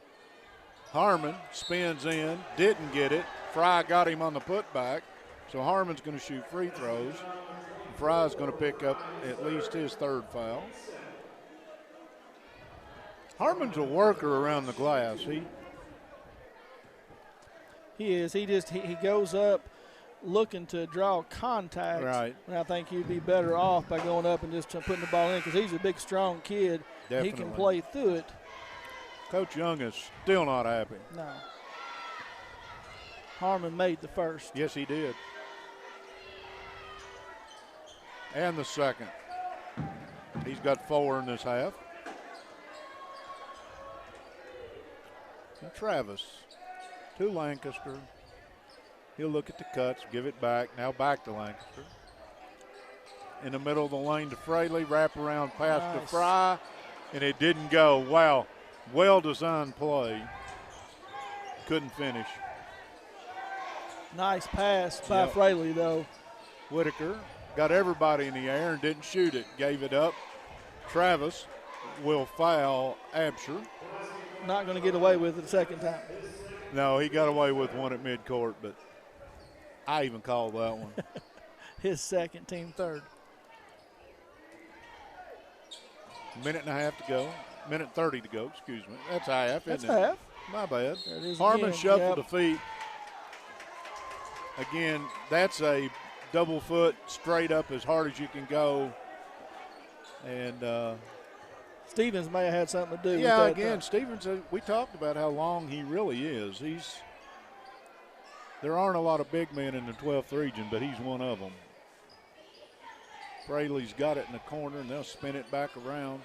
Harmon spins in, didn't get it. Fry got him on the putback, so Harmon's going to shoot free throws. Fry's going to pick up at least his third foul. Harmon's a worker around the glass. He is. He goes up looking to draw contact. Right. And I think he'd be better off by going up and just putting the ball in because he's a big, strong kid. Definitely. He can play through it. Coach Young is still not happy. No. Harmon made the first. Yes, he did. and the second. He's got 4 in this half. And Travis to Lancaster. He'll look at the cuts, give it back. Now back to Lancaster. In the middle of the lane to Fraley, wrap around pass to Fry, and it didn't go. Wow, well-designed play. Couldn't finish. Nice pass by Fraley, though. Whitaker got everybody in the air and didn't shoot it. Gave it up. Travis will foul Absher. Not going to get away with it the second time. No, he got away with one at midcourt, but I even called that one. His second, team third. Minute and a half to go. Minute 30 to go, excuse me. That's half, isn't it? That's half. My bad. There it is Harmon again. shuffled the feet. Again, that's a double foot straight up as hard as you can go. And Stevens may have had something to do with that. yeah, again, Stevens, we talked about how long he really is. There aren't a lot of big men in the 12th region, but he's one of them. Fraley's got it in the corner, and they'll spin it back around.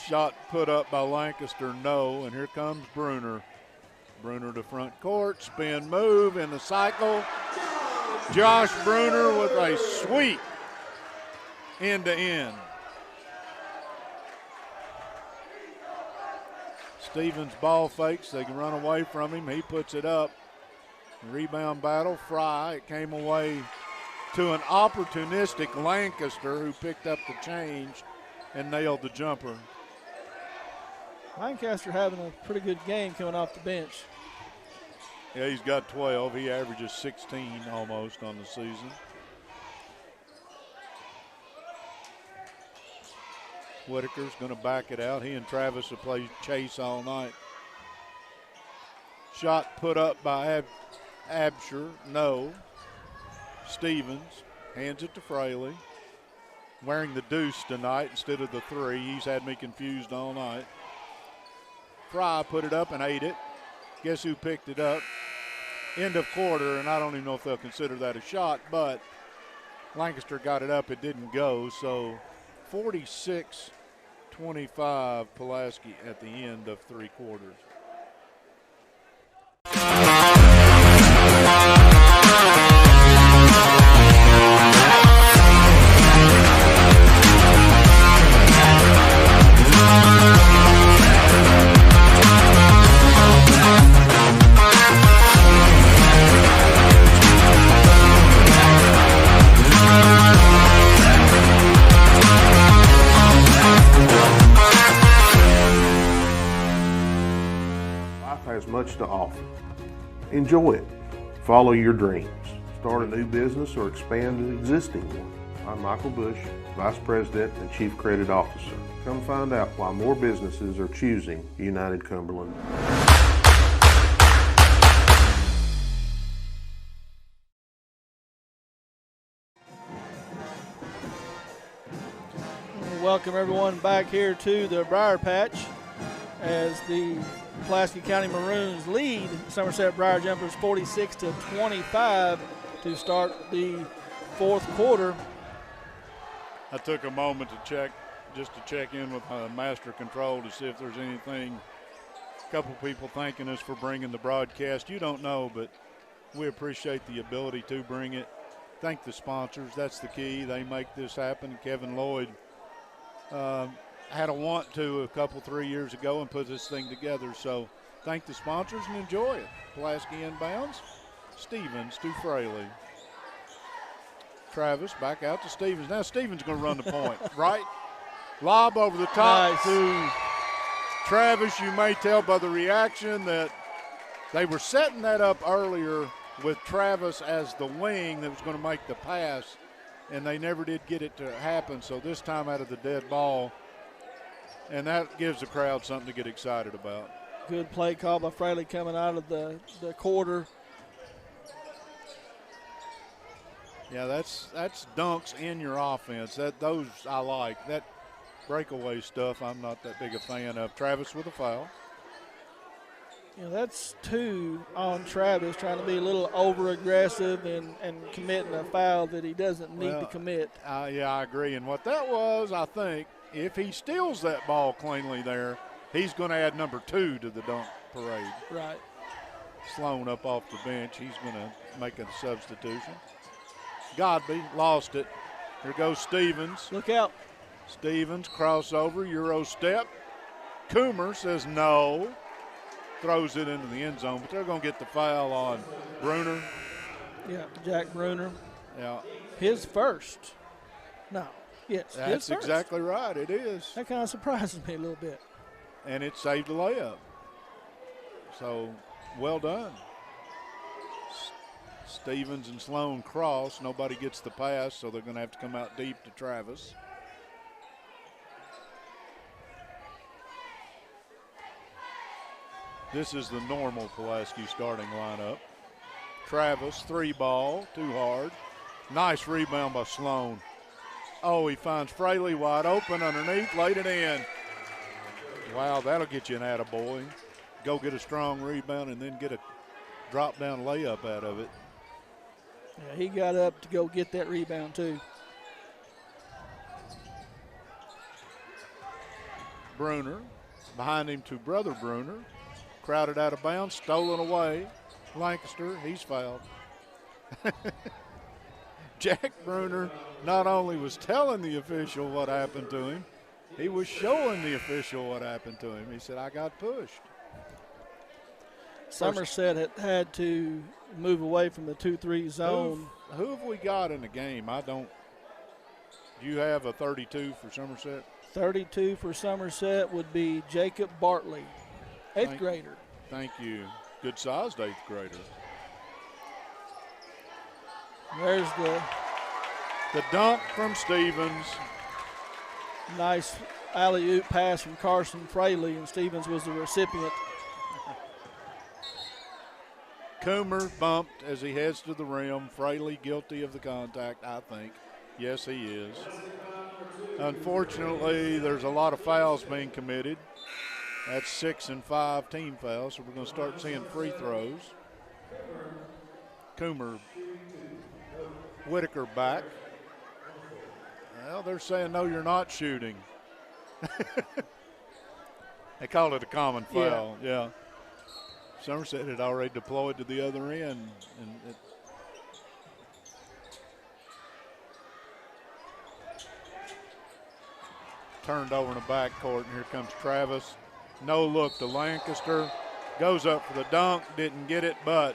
Shot put up by Lancaster, no, and here comes Bruner. Bruner to front court, spin move in the cycle. Josh Bruner with a sweep end to end. Stevens ball fakes, they can run away from him, he puts it up. Rebound battle, Fry, it came away to an opportunistic Lancaster who picked up the change and nailed the jumper. Lancaster having a pretty good game coming off the bench. Yeah, he's got 12. He averages 16 almost on the season. Whitaker's going to back it out. He and Travis have played chase all night. Shot put up by Absher, no. Stevens hands it to Fraley. Wearing the deuce tonight instead of the 3. He's had me confused all night. Fry put it up and ate it. Guess who picked it up? End of quarter, and I don't even know if they'll consider that a shot, but Lancaster got it up. It didn't go, so 46-25 Pulaski at the end of 3 quarters. Has much to offer. Enjoy it. Follow your dreams. Start a new business or expand an existing one. I'm Michael Bush, Vice President and Chief Credit Officer. Come find out why more businesses are choosing United Cumberland. Welcome everyone back here to the Briar Patch as the Pulaski County Maroons lead Somerset Briar Jumpers 46-25 to start the 4th quarter. I took a moment to check in with Master Control to see if there's anything. A couple people thanking us for bringing the broadcast. You don't know, but we appreciate the ability to bring it. Thank the sponsors. That's the key. They make this happen. Kevin Lloyd had a want to a couple, 3 years ago and put this thing together. So thank the sponsors and enjoy it. Pulaski inbounds. Stevens to Fraley. Travis back out to Stevens. Now Stevens going to run the point, right? Lob over the top to Travis. You may tell by the reaction that they were setting that up earlier with Travis as the wing that was going to make the pass, and they never did get it to happen. So this time out of the dead ball, and that gives the crowd something to get excited about. Good play call by Fraley coming out of the quarter. Yeah, that's dunks in your offense. Those I like. That breakaway stuff I'm not that big a fan of. Travis with a foul. That's 2 on Travis, trying to be a little over-aggressive and committing a foul that he doesn't need to commit. Yeah, I agree. And what that was, I think, if he steals that ball cleanly there, he's going to add number 2 to the dunk parade. Right. Sloan up off the bench. He's going to make a substitution. Godby lost it. Here goes Stevens. Look out. Stevens, crossover, Euro step. Coomer says no. Throws it into the end zone, but they're going to get the foul on Bruner. Yeah, Jack Bruner. Yeah. His first. No. Yes, That's his first. exactly right. It is. That kind of surprises me a little bit. And it saved a layup. So, well done. Stevens and Sloan cross. Nobody gets the pass, so they're going to have to come out deep to Travis. This is the normal Pulaski starting lineup. Travis, 3 ball, too hard. Nice rebound by Sloan. Oh, he finds Fraley wide open underneath, laid it in. Wow, that'll get you an attaboy. Go get a strong rebound and then get a drop-down layup out of it. Yeah, he got up to go get that rebound too. Bruner, behind him to brother Bruner. Crowded out of bounds, stolen away. Lancaster, he's fouled. Jack Bruner not only was telling the official what happened to him, he was showing the official what happened to him. He said, I got pushed. Somerset had to move away from the 2-3 zone. Who have we got in the game? Do you have a 32 for Somerset? 32 for Somerset would be Jacob Bartley, 8th grader. Thank you. Good sized 8th grader. There's the dunk from Stevens. Nice alley-oop pass from Carson Fraley, and Stevens was the recipient. Coomer bumped as he heads to the rim. Fraley guilty of the contact, I think. Yes, he is. Unfortunately, there's a lot of fouls being committed. That's 6 and 5 team fouls, so we're going to start seeing free throws. Coomer, Whitaker back. Well, they're saying, no, you're not shooting. They called it a common foul, yeah. Somerset had already deployed to the other end. And turned over in the backcourt, and here comes Travis. No look to Lancaster. Goes up for the dunk, didn't get it, but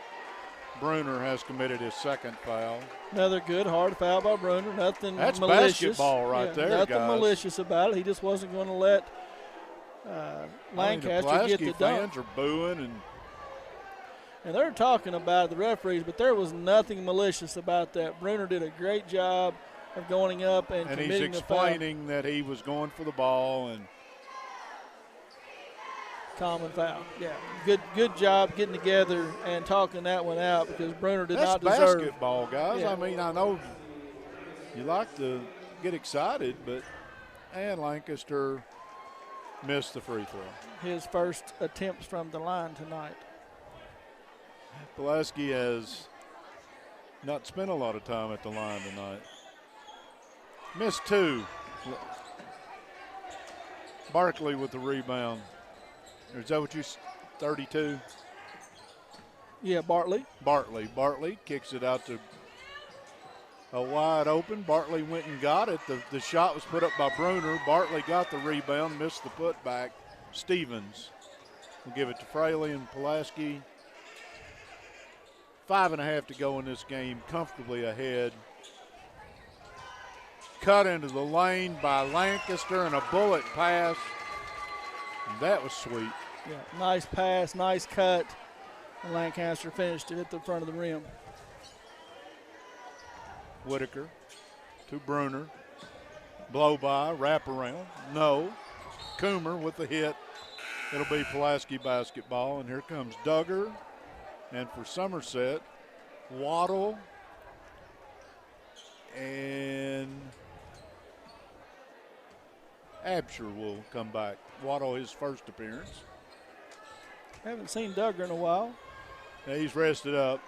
Bruner has committed his 2nd foul. Another good hard foul by Bruner. Nothing That's malicious. Basketball right there, nothing guys. Malicious about it. He just wasn't going to let Lancaster get the dunk. Fans are booing and they're talking about the referees, but there was nothing malicious about that. Bruner did a great job of going up and committing the foul. He's explaining that he was going for the ball and common foul. Yeah, good job getting together and talking that one out, because Bruner did not deserve. That's basketball, guys. Yeah. I mean, I know you like to get excited, and Lancaster missed the free throw. His first attempts from the line tonight. Pulaski has not spent a lot of time at the line tonight. Missed 2. Barkley with the rebound. Is that what you 32? Yeah, Bartley. Bartley kicks it out to a wide open. Bartley went and got it. The shot was put up by Bruner. Bartley got the rebound, missed the putback. Stevens will give it to Fraley and Pulaski. 5.5 to go in this game, comfortably ahead. Cut into the lane by Lancaster and a bullet pass. And that was sweet. Yeah, nice pass, nice cut. And Lancaster finished it at the front of the rim. Whitaker to Bruner. Blow by, wrap around. No. Coomer with the hit. It'll be Pulaski basketball. And here comes Duggar. And for Somerset, Waddle and Absher will come back. Waddle, his first appearance. Haven't seen Duggar in a while. Yeah, he's rested up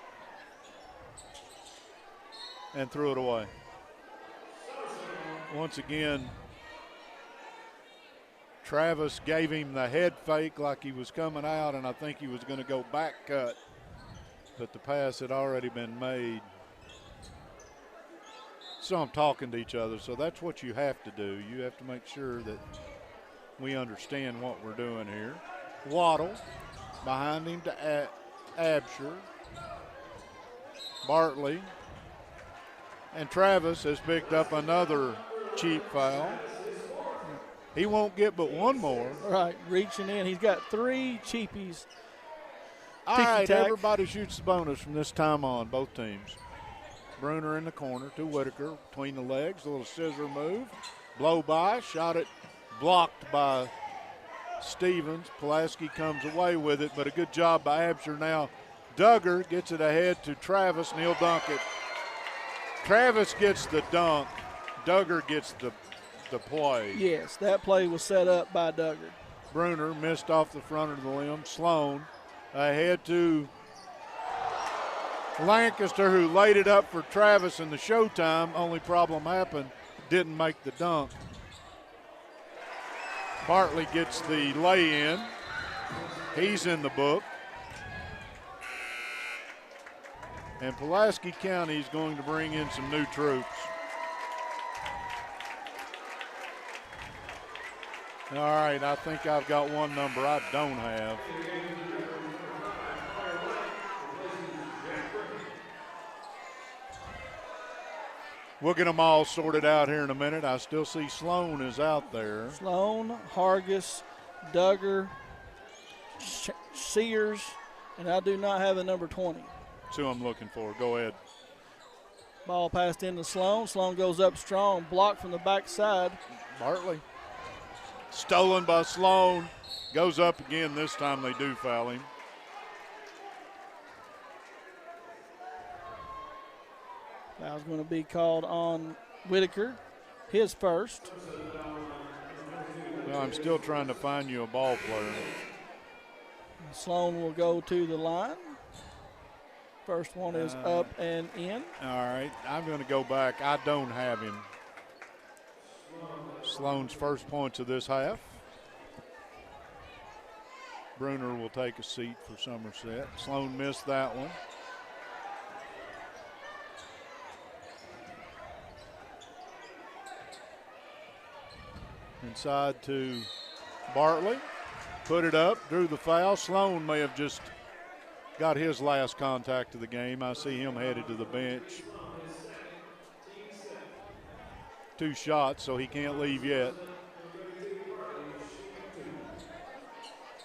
and threw it away. Once again, Travis gave him the head fake like he was coming out, and I think he was going to go back cut, but the pass had already been made. So I'm talking to each other, so that's what you have to do. You have to make sure that we understand what we're doing here. Waddle behind him to Absher. Bartley. And Travis has picked up another cheap foul. He won't get but one more. Right, reaching in. He's got 3 cheapies. All right, everybody shoots the bonus from this time on, both teams. Bruner in the corner to Whitaker between the legs, a little scissor move. Blow by, shot it, blocked by Stevens. Pulaski comes away with it, but a good job by Absher now. Duggar gets it ahead to Travis, and he'll dunk it. Travis gets the dunk. Duggar gets the play. Yes, that play was set up by Duggar. Bruner missed off the front of the limb. Sloan ahead to Lancaster, who laid it up for Travis in the showtime. Only problem happened, didn't make the dunk. Bartley gets the lay-in. He's in the book. And Pulaski County is going to bring in some new troops. All right, I think I've got one number I don't have. We'll get them all sorted out here in a minute. I still see Sloan is out there. Sloan, Hargis, Duggar, Sears, and I do not have a number 20. That's who I'm looking for. Go ahead. Ball passed into Sloan. Sloan goes up strong, blocked from the backside. Bartley. Stolen by Sloan. Goes up again. This time they do foul him. Foul's going to be called on Whitaker, his first. Well, I'm still trying to find you a ball player. Sloan will go to the line. First one is up and in. All right, I'm going to go back. I don't have him. Sloan's first points of this half. Bruner will take a seat for Somerset. Sloan missed that one. Inside to Bartley. Put it up, drew the foul. Sloan may have just got his last contact of the game. I see him headed to the bench. 2 shots, so he can't leave yet.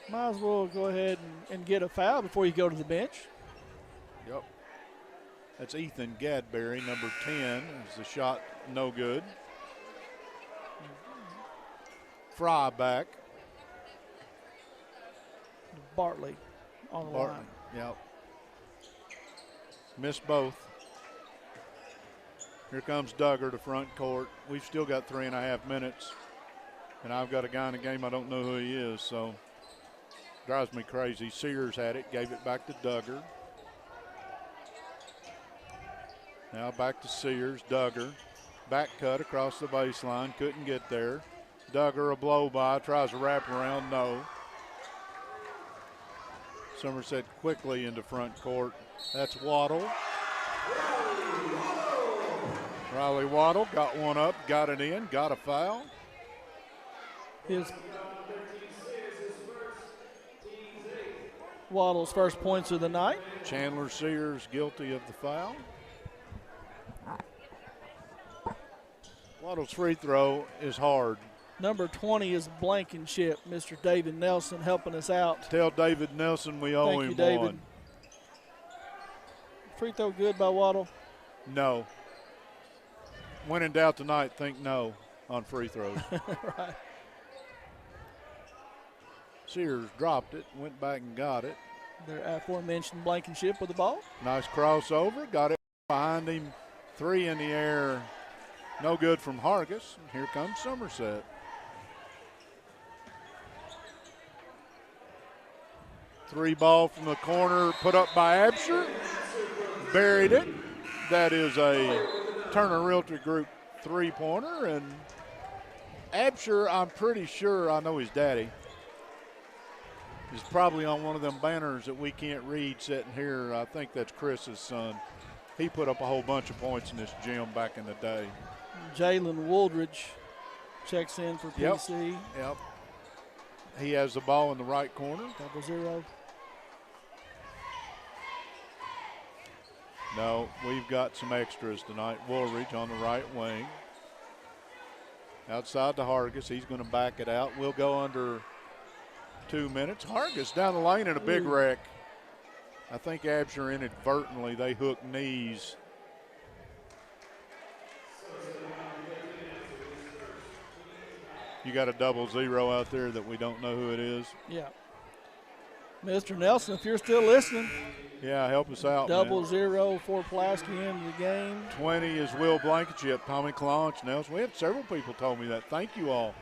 Might as well go ahead and get a foul before you go to the bench. Yep. That's Ethan Gadberry, number 10. Is the shot no good? Fry back. Bartley on the line. Yep. Missed both. Here comes Duggar to front court. We've still got 3.5 minutes, and I've got a guy in the game I don't know who he is, so drives me crazy. Sears had it, gave it back to Duggar. Now back to Sears, Duggar. Back cut across the baseline, couldn't get there. Duggar a blow by, tries to wrap around, no. Somerset quickly into front court. That's Waddle. Riley Waddle got one up, got it in, got a foul. Waddle's first points of the night. Chandler Sears guilty of the foul. Waddle's free throw is hard. Number 20 is Blankenship. Mr. David Nelson helping us out. Tell David Nelson we owe him David. one. Free throw good by Waddle? No. When in doubt tonight, think no on free throws. Right. Sears dropped it, went back and got it. Their aforementioned Blankenship with the ball. Nice crossover, got it behind him. 3 in the air, no good from Hargis. Here comes Somerset. Three ball from the corner, put up by Absher. Buried it. That is a Turner Realty Group three-pointer. And Absher, I'm pretty sure, I know his daddy, is probably on one of them banners that we can't read sitting here. I think that's Chris's son. He put up a whole bunch of points in this gym back in the day. Jalen Wooldridge checks in for PC. Yep. He has the ball in the right corner. 0-0. No, we've got some extras tonight. Woolridge on the right wing. Outside to Hargis. He's going to back it out. We'll go under 2 minutes. Hargis down the lane in a big wreck. I think Absher inadvertently, they hooked knees. You got a 0-0 out there that we don't know who it is. Yeah. Mr. Nelson, if you're still listening. Yeah, help us out, 0-0 for Pulaski into the game. 20 is Will Blankenship, Tommy Clonch, Nelson. We had several people told me that. Thank you all.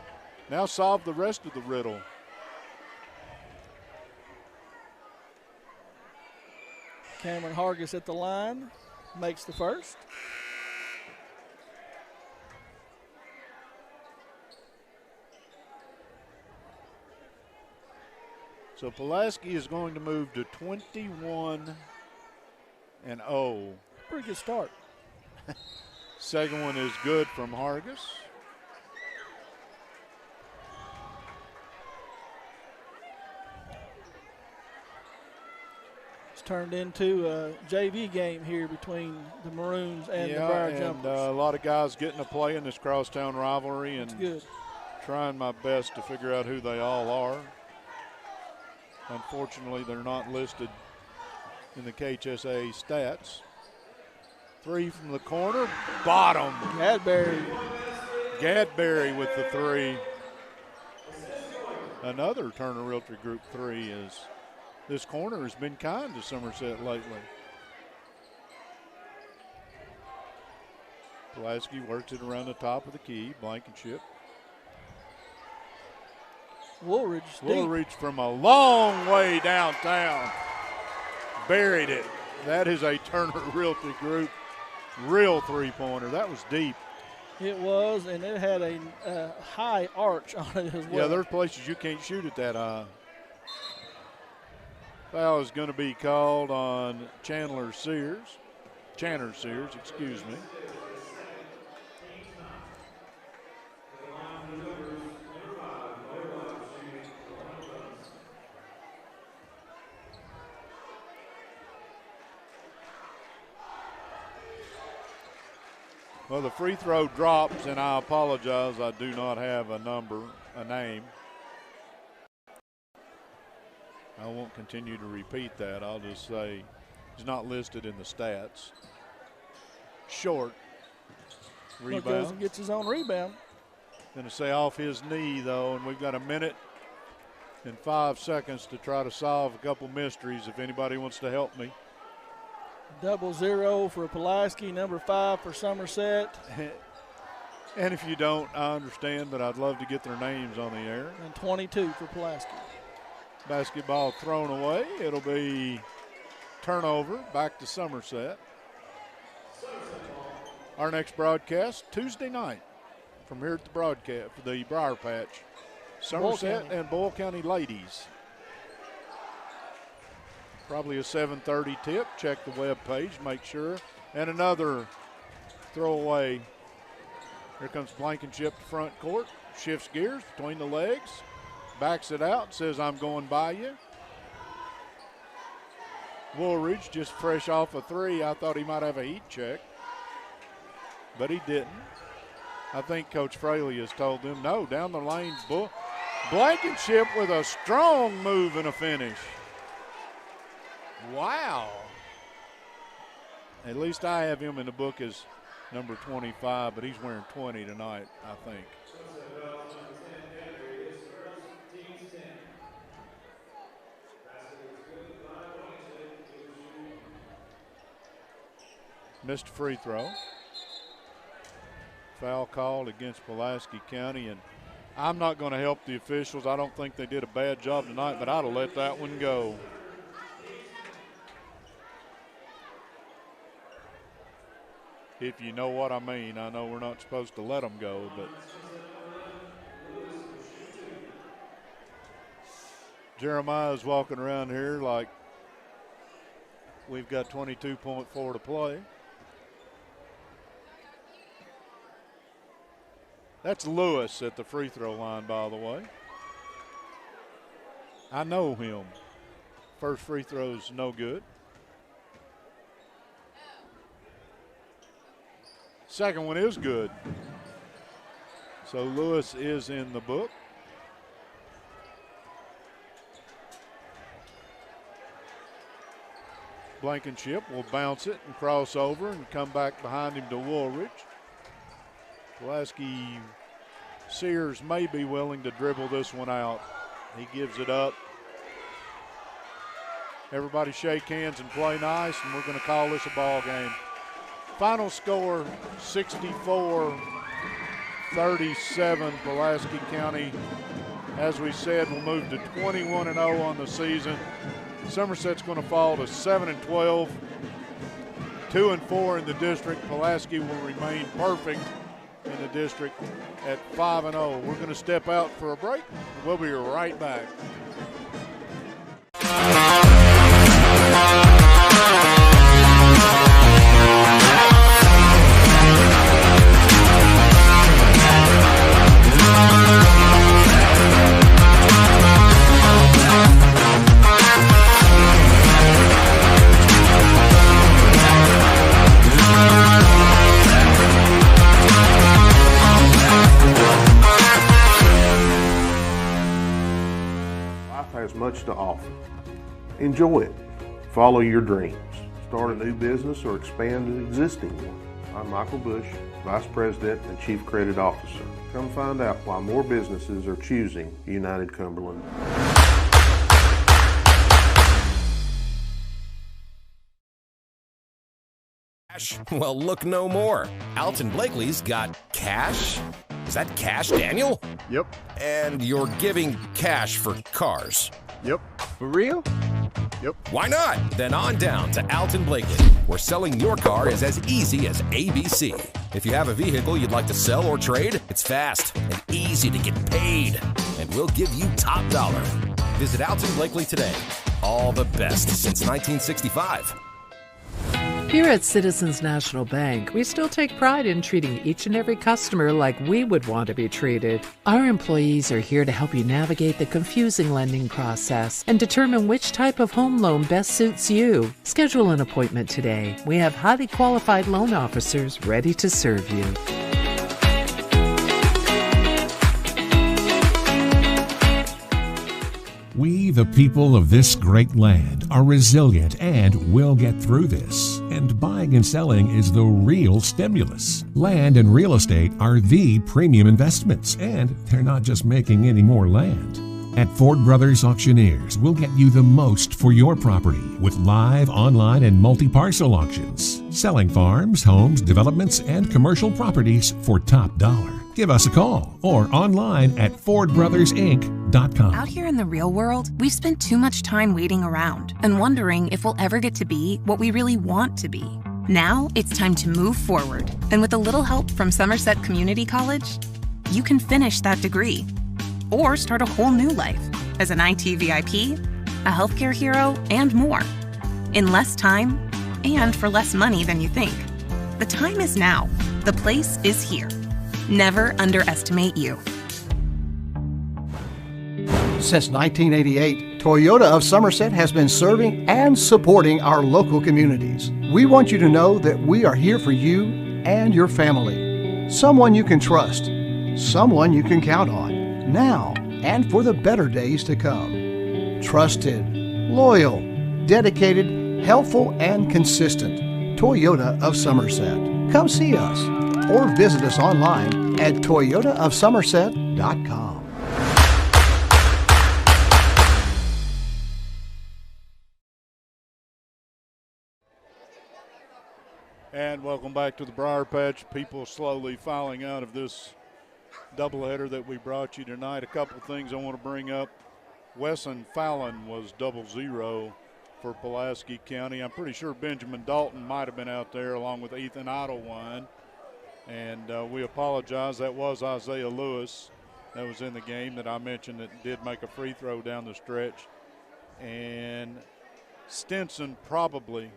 Now solve the rest of the riddle. Cameron Hargis at the line, makes the first. So Pulaski is going to move to 21-0. Pretty good start. Second one is good from Hargis. It's turned into a JV game here between the Maroons and the Briar Jumpers. A lot of guys getting to play in this crosstown rivalry, and that's good. Trying my best to figure out who they all are. Unfortunately, they're not listed in the KHSA stats. Three from the corner, bottom. Gadberry with the three. Another Turner Realty Group three is, this corner has been kind to Somerset lately. Pulaski works it around the top of the key, Blankenship. Woolridge from a long way downtown. Buried it. That is a Turner Realty Group real three-pointer. That was deep. It was, and it had a high arch on it as well. Yeah, there's places you can't shoot it that high. Foul is going to be called on Channer Sears, excuse me. Well, the free throw drops, and I apologize. I do not have a name. I won't continue to repeat that. I'll just say he's not listed in the stats. Short rebound. Goes and gets his own rebound. Going to say off his knee, though, and we've got a minute and 5 seconds to try to solve a couple mysteries if anybody wants to help me. 0-0 for Pulaski, number 5 for Somerset. And if you don't, I understand, but I'd love to get their names on the air. And 22 for Pulaski. Basketball thrown away. It'll be turnover back to Somerset. Our next broadcast Tuesday night from here at the Briar Patch. Somerset and Boyle County ladies. Probably a 7:30 tip. Check the web page, make sure. And another throwaway. Here comes Blankenship to front court. Shifts gears between the legs. Backs it out. Says, I'm going by you. Woolridge just fresh off a three. I thought he might have a heat check. But he didn't. I think Coach Fraley has told them, no, down the lane. Blankenship with a strong move and a finish. Wow. At least I have him in the book as number 25, but he's wearing 20 tonight, I think. Missed a free throw. Foul called against Pulaski County, and I'm not going to help the officials. I don't think they did a bad job tonight, but I'd have let that one go. if you know what I mean. I know we're not supposed to let them go, but Jeremiah's walking around here like we've got 22.4 to play. That's Lewis at the free throw line, by the way. I know him. First free throw's no good. Second one is good. So Lewis is in the book. Blankenship will bounce it and cross over and come back behind him to Woolridge. Pulaski Sears may be willing to dribble this one out. He gives it up. Everybody shake hands and play nice, and we're going to call this a ball game. Final score, 64-37, Pulaski County. As we said, will move to 21-0 on the season. Somerset's going to fall to 7-12, 2-4 in the district. Pulaski will remain perfect in the district at 5-0. We're going to step out for a break. We'll be right back. Has much to offer. Enjoy it. Follow your dreams. Start a new business or expand an existing one. I'm Michael Bush, Vice President and Chief Credit Officer. Come find out why more businesses are choosing United Cumberland. Well, look no more. Alton Blakely's got cash. Is that cash, Daniel? Yep. And you're giving cash for cars? Yep. For real? Yep. Why not? Then on down to Alton Blakely, where selling your car is as easy as ABC. If you have a vehicle you'd like to sell or trade, it's fast and easy to get paid. And we'll give you top dollar. Visit Alton Blakely today. All the best since 1965. Here at Citizens National Bank, we still take pride in treating each and every customer like we would want to be treated. Our employees are here to help you navigate the confusing lending process and determine which type of home loan best suits you. Schedule an appointment today. We have highly qualified loan officers ready to serve you. We, the people of this great land, are resilient and will get through this. And buying and selling is the real stimulus. Land and real estate are the premium investments, and they're not just making any more land. At Ford Brothers Auctioneers, we'll get you the most for your property with live, online, and multi-parcel auctions. Selling farms, homes, developments, and commercial properties for top dollar. Give us a call or online at FordBrothersInc.com. Out here in the real world, we've spent too much time waiting around and wondering if we'll ever get to be what we really want to be. Now it's time to move forward. And with a little help from Somerset Community College, you can finish that degree or start a whole new life as an IT VIP, a healthcare hero, and more. In less time and for less money than you think. The time is now. The place is here. Never underestimate you. Since 1988, Toyota of Somerset has been serving and supporting our local communities. We want you to know that we are here for you and your family. Someone you can trust. Someone you can count on. Now and for the better days to come. Trusted, loyal, dedicated, helpful, and consistent. Toyota of Somerset. Come see us or visit us online at toyotaofsomerset.com. And welcome back to the Briar Patch. People slowly filing out of this doubleheader that we brought you tonight. A couple of things I want to bring up. Wesson Fallon was 00 for Pulaski County. I'm pretty sure Benjamin Dalton might have been out there along with Ethan Idlewine. And we apologize. That was Isaiah Lewis that was in the game that I mentioned that did make a free throw down the stretch. And Stinson probably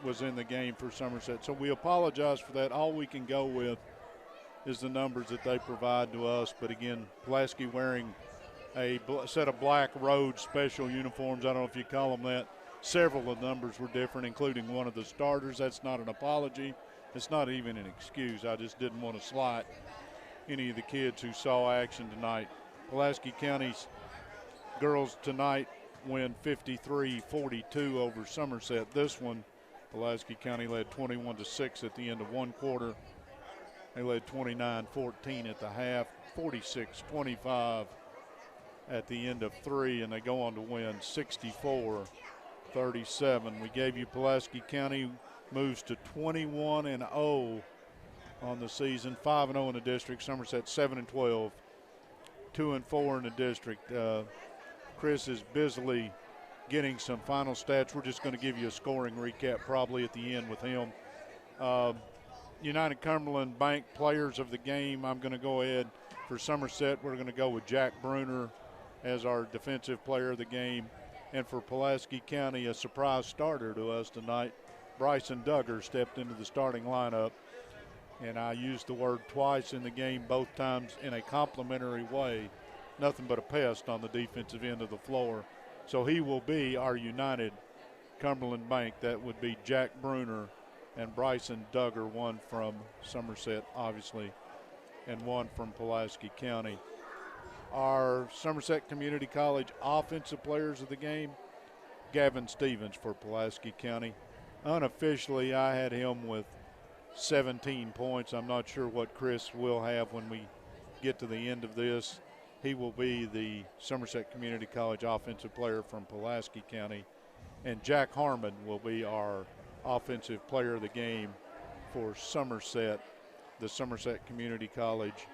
was in the game for Somerset. So we apologize for that. All we can go with is the numbers that they provide to us. But again, Pulaski wearing a set of black road special uniforms. I don't know if you call them that. Several of the numbers were different, including one of the starters. That's not an apology. It's not even an excuse. I just didn't want to slight any of the kids who saw action tonight. Pulaski County's girls tonight win 53-42 over Somerset. This one, Pulaski County led 21-6 at the end of one quarter. They led 29-14 at the half, 46-25 at the end of three, and they go on to win 64-37. We gave you Pulaski County moves to 21-0 on the season, 5-0 in the district. Somerset 7-12, 2-4 in the district. Chris is busily getting some final stats. We're just going to give you a scoring recap probably at the end with him. United Cumberland Bank players of the game, I'm going to go ahead for Somerset. We're going to go with Jack Bruner as our defensive player of the game. And for Pulaski County, a surprise starter to us tonight, Bryson Duggar stepped into the starting lineup. And I used the word twice in the game, both times in a complimentary way. Nothing but a pest on the defensive end of the floor. So he will be our United Cumberland Bank. That would be Jack Bruner and Bryson Duggar, one from Somerset, obviously, and one from Pulaski County. Our Somerset Community College offensive players of the game, Gavin Stevens for Pulaski County. Unofficially, I had him with 17 points. I'm not sure what Chris will have when we get to the end of this. He will be the Somerset Community College offensive player from Pulaski County. And Jack Harmon will be our offensive player of the game for Somerset, the Somerset Community College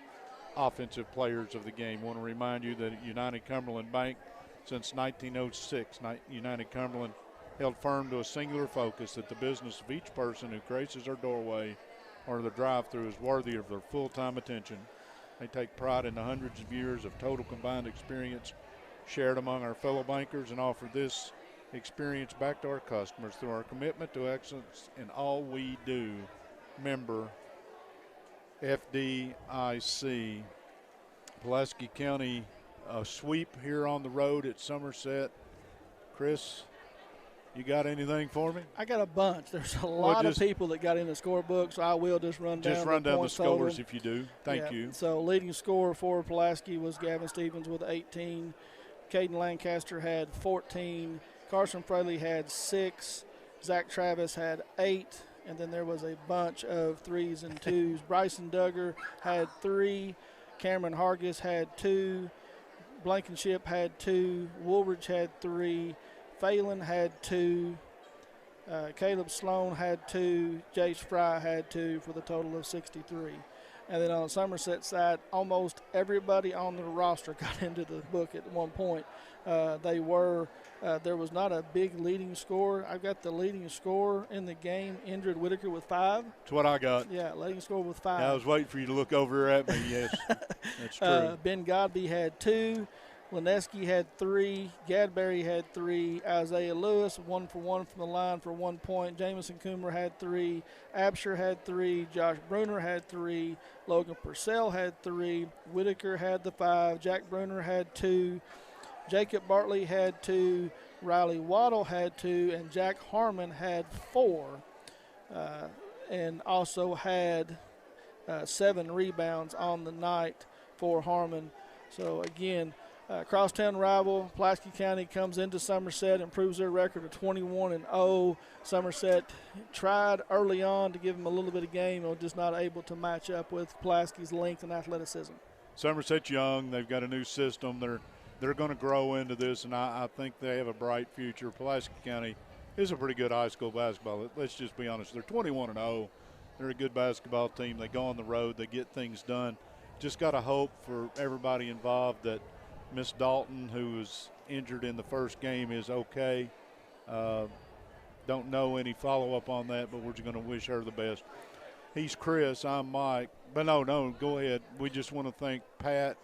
offensive players of the game. I want to remind you that United Cumberland Bank, since 1906, United Cumberland held firm to a singular focus that the business of each person who graces our doorway or the drive-thru is worthy of their full-time attention. They take pride in the hundreds of years of total combined experience shared among our fellow bankers and offer this experience back to our customers through our commitment to excellence in all we do. Member FDIC. Pulaski County, a sweep here on the road at Somerset. Chris, you got anything for me? I got a bunch. There's a lot of people that got in the scorebook, so I will just run down the scores if you do. Thank you. So leading scorer for Pulaski was Gavin Stevens with 18. Caden Lancaster had 14. Carson Fraley had 6. Zach Travis had 8. And then there was a bunch of 3s and 2s. Bryson Duggar had 3. Cameron Hargis had 2. Blankenship had 2. Woolridge had 3. Phelan had 2. Caleb Sloan had 2. Jace Fry had 2 for the total of 63. And then on the Somerset side, almost everybody on the roster got into the book at one point. There was not a big leading scorer. I've got the leading scorer in the game, Indrid Whitaker, with 5. That's what I got. Yeah, leading scorer with 5. I was waiting for you to look over at me. Yes, that's true. Ben Godby had 2. Lineski had 3. Gadberry had 3. Isaiah Lewis, 1 for 1 from the line for 1 point. Jamison Coomer had 3. Absher had 3. Josh Bruner had 3. Logan Purcell had 3. Whitaker had the 5. Jack Bruner had 2. Jacob Bartley had 2. Riley Waddle had 2. And Jack Harmon had 4. And also had 7 rebounds on the night for Harmon. So, again, crosstown rival, Pulaski County comes into Somerset, improves their record to 21-0. Somerset tried early on to give them a little bit of game and was just not able to match up with Pulaski's length and athleticism. Somerset's young. They've got a new system. They're going to grow into this, and I think they have a bright future. Pulaski County is a pretty good high school basketball. Let's just be honest. They're 21-0. They're a good basketball team. They go on the road. They get things done. Just got to hope for everybody involved that Miss Dalton, who was injured in the first game, is okay. Don't know any follow-up on that, but we're just going to wish her the best. He's Chris, I'm Mike. But no, go ahead. We just want to thank Pat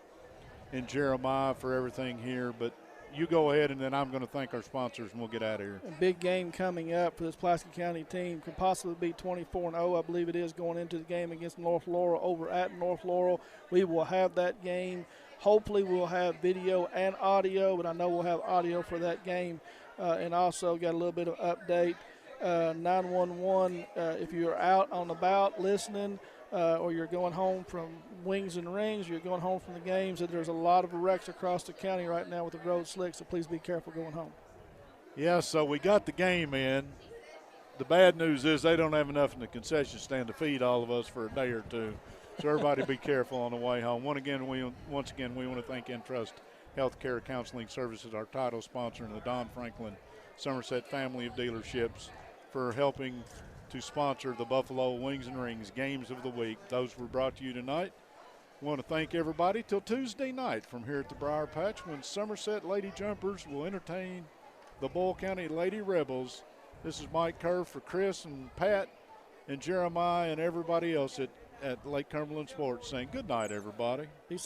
and Jeremiah for everything here. But you go ahead, and then I'm going to thank our sponsors, and we'll get out of here. A big game coming up for this Pulaski County team. Could possibly be 24-0, I believe it is, going into the game against North Laurel over at North Laurel. We will have that game. Hopefully we'll have video and audio, but I know we'll have audio for that game. And also got a little bit of update. 911, if you're out on the bout listening, or you're going home from Wings and Rings, you're going home from the games, that there's a lot of wrecks across the county right now with the road slick, so please be careful going home. Yeah, so we got the game in. The bad news is they don't have enough in the concession stand to feed all of us for a day or two. So everybody be careful on the way home. Once again, we want to thank Entrust Healthcare Counseling Services, our title sponsor, and the Don Franklin Somerset family of dealerships for helping to sponsor the Buffalo Wings and Rings Games of the Week. Those were brought to you tonight. We want to thank everybody till Tuesday night from here at the Briar Patch when Somerset Lady Jumpers will entertain the Bull County Lady Rebels. This is Mike Kerr for Chris and Pat and Jeremiah and everybody else at Lake Cumberland Sports saying good night, everybody. Be safe.